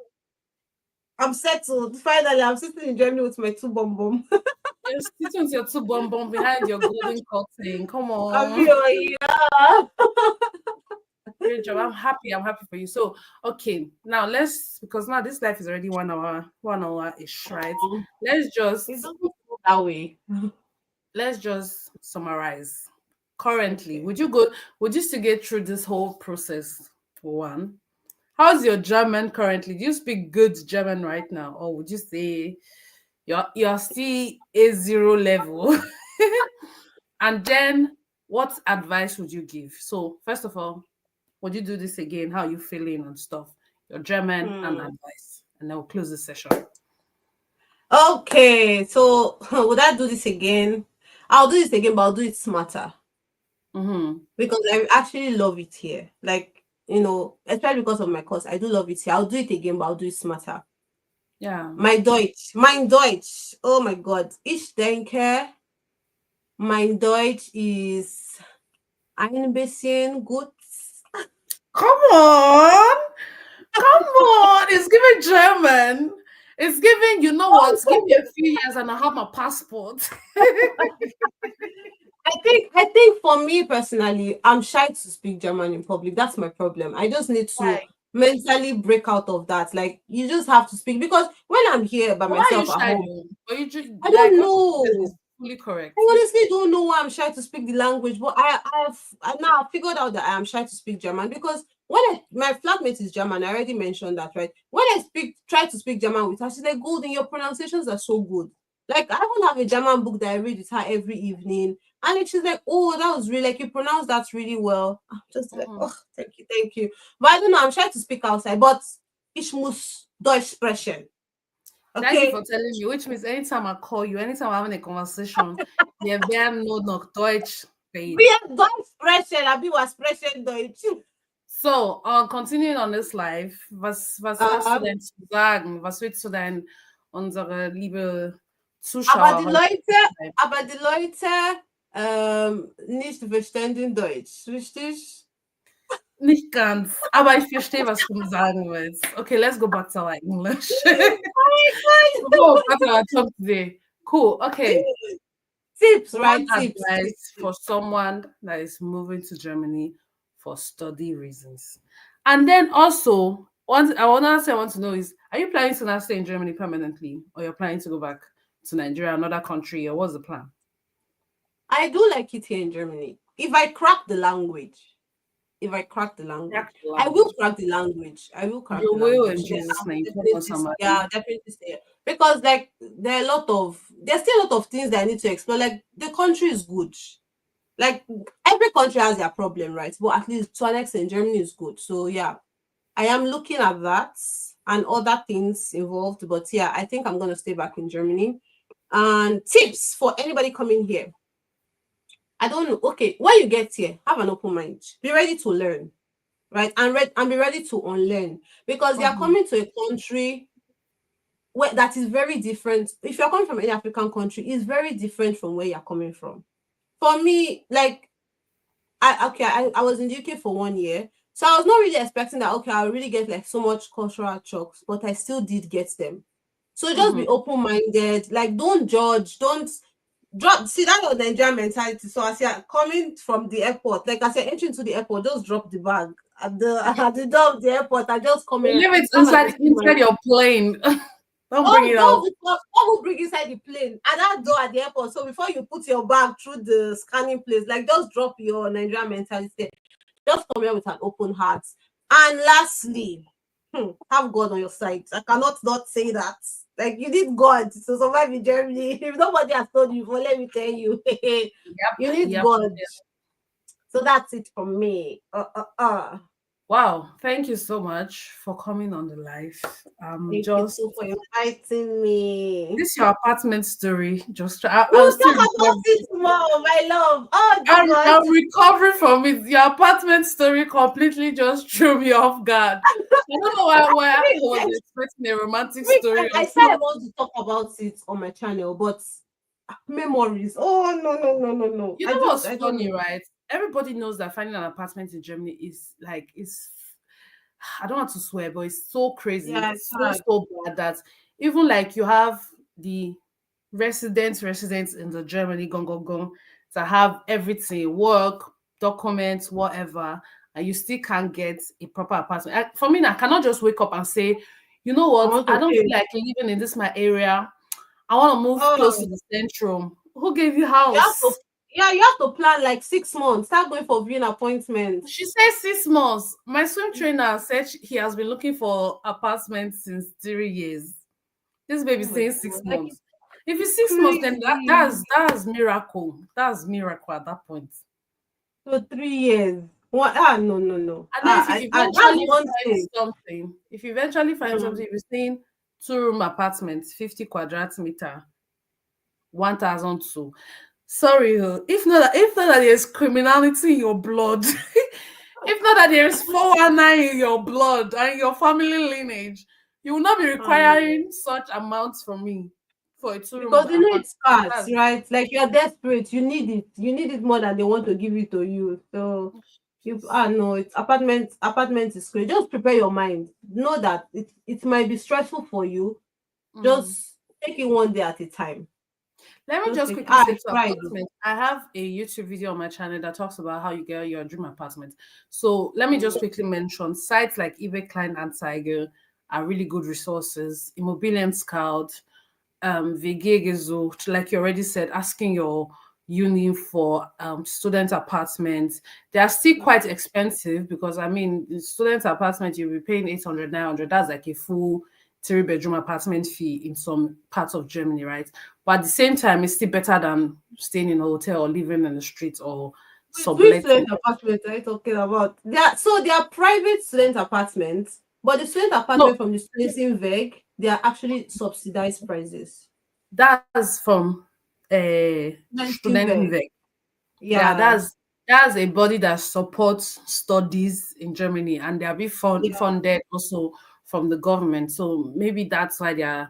I'm settled. Finally, I'm sitting in Germany with my two bum bum. You're sitting with your two bum bum behind your golden curtain. Come I'm on. here, yeah. Great job. I'm happy. I'm happy for you. So, okay, now because now this life is already 1 hour ish, right? Let's It just doesn't feel that way. let's just summarize. Currently, Okay. would you still get through this whole process for one? How's your German currently? Do you speak good German right now? Or would you say you're still A0 level? And then what advice would you give? So, first of all, would you do this again? How are you feeling and stuff? Your German and Hmm. advice. And then we'll close the session. Okay, so would I do this again? I'll do this again, but I'll do it smarter Mm-hmm. because I actually love it here. Like, especially because of my course, I do love it here. I'll do it again, but I'll do it smarter. Yeah. Mein Deutsch. Oh my God. Ich denke, mein Deutsch ist ein bisschen gut. Come on. Come on. It's giving German. It's giving, you know what? Give me a few years and I'll have my passport. I think for me personally, I'm shy to speak German in public. That's my problem. I just need to Why? mentally break out of that. Like you just have to speak because when I'm here by Why are you myself at shy home, though? But I like don't what you said know. is fully correct. I honestly don't know why I'm shy to speak the language, but I now figured out that I am shy to speak German because my flatmate is German, I already mentioned that, right? When I try to speak German with her, she's like, "Golden, your pronunciations are so good." Like I even have a German book that I read with her every evening, and like, she's like, "Oh, that was really like you pronounce that really well." I'm just like, Mhm. "Oh, thank you, thank you." But I don't know. I'm shy to speak outside, but ich muss Deutsch sprechen. Thank you Okay, for telling me, which means anytime I call you, anytime I'm having a conversation, wir werden nur noch Deutsch reden. wir Deutsch sprechen, abi was sprechen Deutsch. So, continuing on this live, was hast du Ähm, denn zu sagen? Was willst du denn unsere liebe aber Zuschauer die heute Leute, mitgeben? aber die Leute nicht verstehen Deutsch, richtig? Nicht ganz, aber ich verstehe, was du sagen willst. Okay, let's go back to our English. Oh Before we start our talk today. Cool. Okay. tips, One right? Tips, tips, advice for tips. someone that is moving to Germany for study reasons. And then also, another thing I want to know is, are you planning to now stay in Germany permanently, or you're planning to go back to Nigeria, another country, or what's the plan? I do like it here in Germany. If I crack the language, Crack the I will language. crack the language. I will crack You the will language. in Then Jesus' I'm name. Come on, definitely, somebody. yeah, definitely stay here. Because like there are a lot of there's still a lot of things that I need to explore. Like the country is good. Like every country has their problem, right? But at least to an extent, Germany is good. So yeah, I am looking at that and other things involved. But yeah, I think I'm gonna stay back in Germany. And tips for anybody coming here. I don't know. Okay, when you get here, have an open mind. Be ready to learn, right? And be ready to unlearn because you are Mhm. coming to a country where that is very different. If you're coming from any African country, it's very different from where you're coming from. For me, like I was in the UK for 1 year. So I was not really expecting that okay, I'll really get like so much cultural shocks, but I still did get them. So just be Mhm. open-minded, like don't judge, don't drop see that was Nigerian mentality. So as you're coming from the airport, like as you're entering to the airport, just drop the bag at the at the door of the airport and just come in, Leave it have an inside open mind. your plane. Don't bring Oh, it out. God will bring inside the plane at that door at the airport. So before you put your bag through the scanning place, like just drop your Nigerian mentality. Just come here with an open heart. And lastly, have God on your side. I cannot not say that. Like you need God to survive in Germany. If nobody has told you before, let me tell you, you Yep. need Yep. God. So that's it from me. Wow. Thank you so much for coming on the live. Thank you Just too for inviting me. this your apartment story. Just I'll We'll still talk recover. about it more, my love. Oh, Jesus. I'm recovering from it. Your apartment story completely just threw me off guard. I don't know why I was Every expecting a romantic story time or I say I something. want to talk about it on my channel, but memories. Oh no, no, no, no, no. You know what's I don't funny, know. right? Everybody knows that finding an apartment in Germany is like it's I don't want to swear, but it's so crazy. Yeah, it's It's so hard. so bad that even like you have the residents in the Germany gong to have everything, work, documents, whatever, and you still can't get a proper apartment. For me, I cannot just wake up and say, you know I what, want I to don't pay. feel like living in this my area. I want to move close to Oh, the centrum. Who gave you you have to. house? Yeah, you have to plan like 6 months. Start going for viewing appointments. She said 6 months. My swim trainer said he has been looking for apartments since 3 years. This baby Oh my saying six God, like months. If it's it's 6 months, then crazy. that's miracle. That's miracle at that point. So 3 years. What? Ah, no, no, no. And then if you That's eventually one find thing. something, if you eventually find Mm. something, if you're saying 2 room apartments, 50 quadrat meter, 1,002. Sorry, if not that there's criminality in your blood, if not that there's 419 in your blood and your family lineage, you will not be Um, requiring such amounts from me for a 2 room because you know apartment. it's scarce, That's right? Like you're desperate, you need it. You need it more than they want to give it to you. So you no, it's apartment is great. Just prepare your mind. Know that it might be stressful for you. mm. Just take it one day at a time. Let me Just just take quickly say I to tried. apartment. I have a YouTube video on my channel that talks about how you get your dream apartment. So let me just Mm. quickly mention sites like eBay Kleinanzeiger are really good resources. Immobilien Scout, Vegegesucht, like you already said, asking your uni for student apartments. They are still quite expensive because I mean, the student apartment you'll be paying 800, 900. That's like a full 3 bedroom apartment fee in some parts of Germany, right? But at the same time, it's still better than staying in a hotel or living in the streets or Which subletting. student apartment are you talking about? They are private student apartments, but the student No, apartment from the Studentenweg, they are actually subsidized prices. that's from Studentenweg. Studentenweg. Yeah, Yeah, that's a body that supports studies in Germany, and they are being yeah. funded also from the government. So maybe that's why they are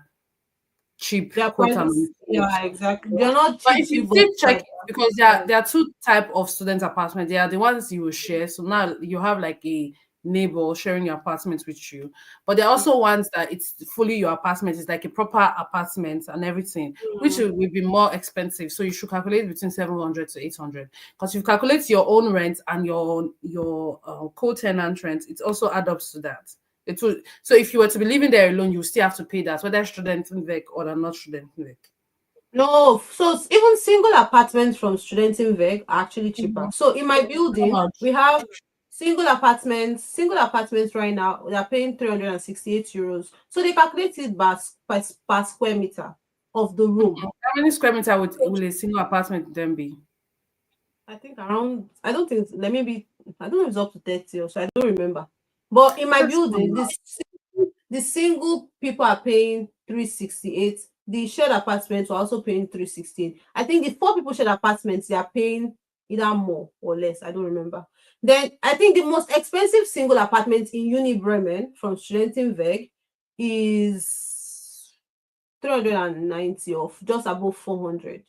cheap, They are quote private. unquote. Yeah, exactly. Yeah. They're not But cheap, if you cheap, but keep yeah, checking, because subsidized. there are two type of student apartments. There are the ones you will share. So now you have like a neighbor sharing your apartment with you. But there are also ones that it's fully your apartment. It's like a proper apartment and everything, which Mm. will be more expensive. So you should calculate between 700 to 800. Because you calculate your own rent and your co-tenant rent, it also adds up to that. It will, so if you were to be living there alone, you still have to pay that, whether student or not student. No, so even single apartments from Studentenweg are actually cheaper. Mhm. So in my How building, much? we have single apartments right now, they are paying 368 euros. So they calculate it per square meter of the room. How many square meter will a single apartment then be? I think around, I don't think, let me be, I don't know if it's up to 30 or so, I don't remember. But in my That's building, not the single people are paying 368. The shared apartments are also paying 316. I think the four people shared apartments, they are paying either more or less. I don't remember. Then I think the most expensive single apartment in Uni Bremen from Studentenweg is 390 or just above 400.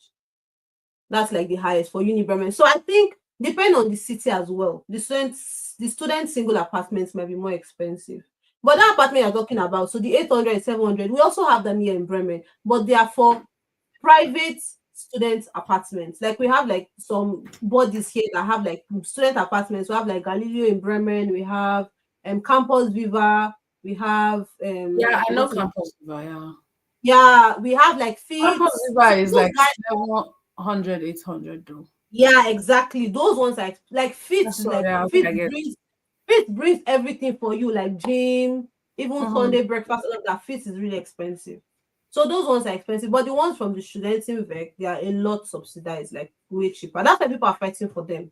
That's like the highest for Uni Bremen. So I think depend on the city as well. The student single apartments might be more expensive. But that apartment you're talking about, so the 800, 700, we also have them here in Bremen, but they are for private student apartments. Like we have like some bodies here that have like student apartments. We have like Galileo in Bremen, we have Campus Viva, we have Yeah, I know what's it? Campus Viva, yeah. Yeah, we have like Campus Fits. Viva So is those like guys, 700, 800 though. yeah, exactly. Those ones are like Fits That's is what, like yeah, I think Fits I get. brings everything for you, like gym, even Mhm. Sunday breakfast, all of that. Fits is really expensive. So those ones are expensive, but the ones from the student Vec, they are a lot subsidized, like way cheaper. That's why people are fighting for them.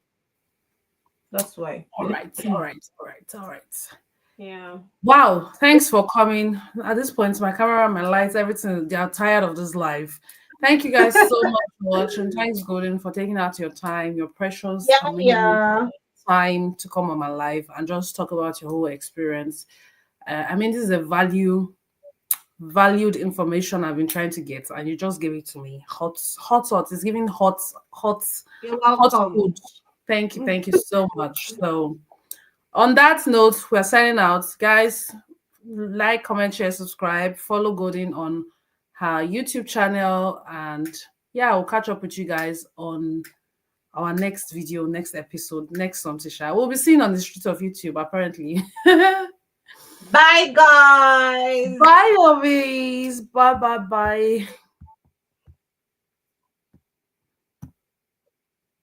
That's why. All right, all right, all right, all right. Yeah. Wow, thanks for coming. At this point, my camera, my lights, everything, they are tired of this live. Thank you guys so much for watching. Thanks, Golden, for taking out your time, your precious, Yeah, amazing yeah. time to come on my live and just talk about your whole experience. I mean, this is a valued information I've been trying to get, and you just gave it to me. Hot, hot, hot. It's giving hot, hot, You're hot welcome. food. Thank you so much. So, on that note, we're signing out, guys. Like, comment, share, subscribe, follow Golden on her YouTube channel, and yeah, I'll catch up with you guys on our next video, next episode, next something. We'll be seen on the streets of YouTube, apparently. Bye, guys. Bye, lovies. Bye, bye, bye.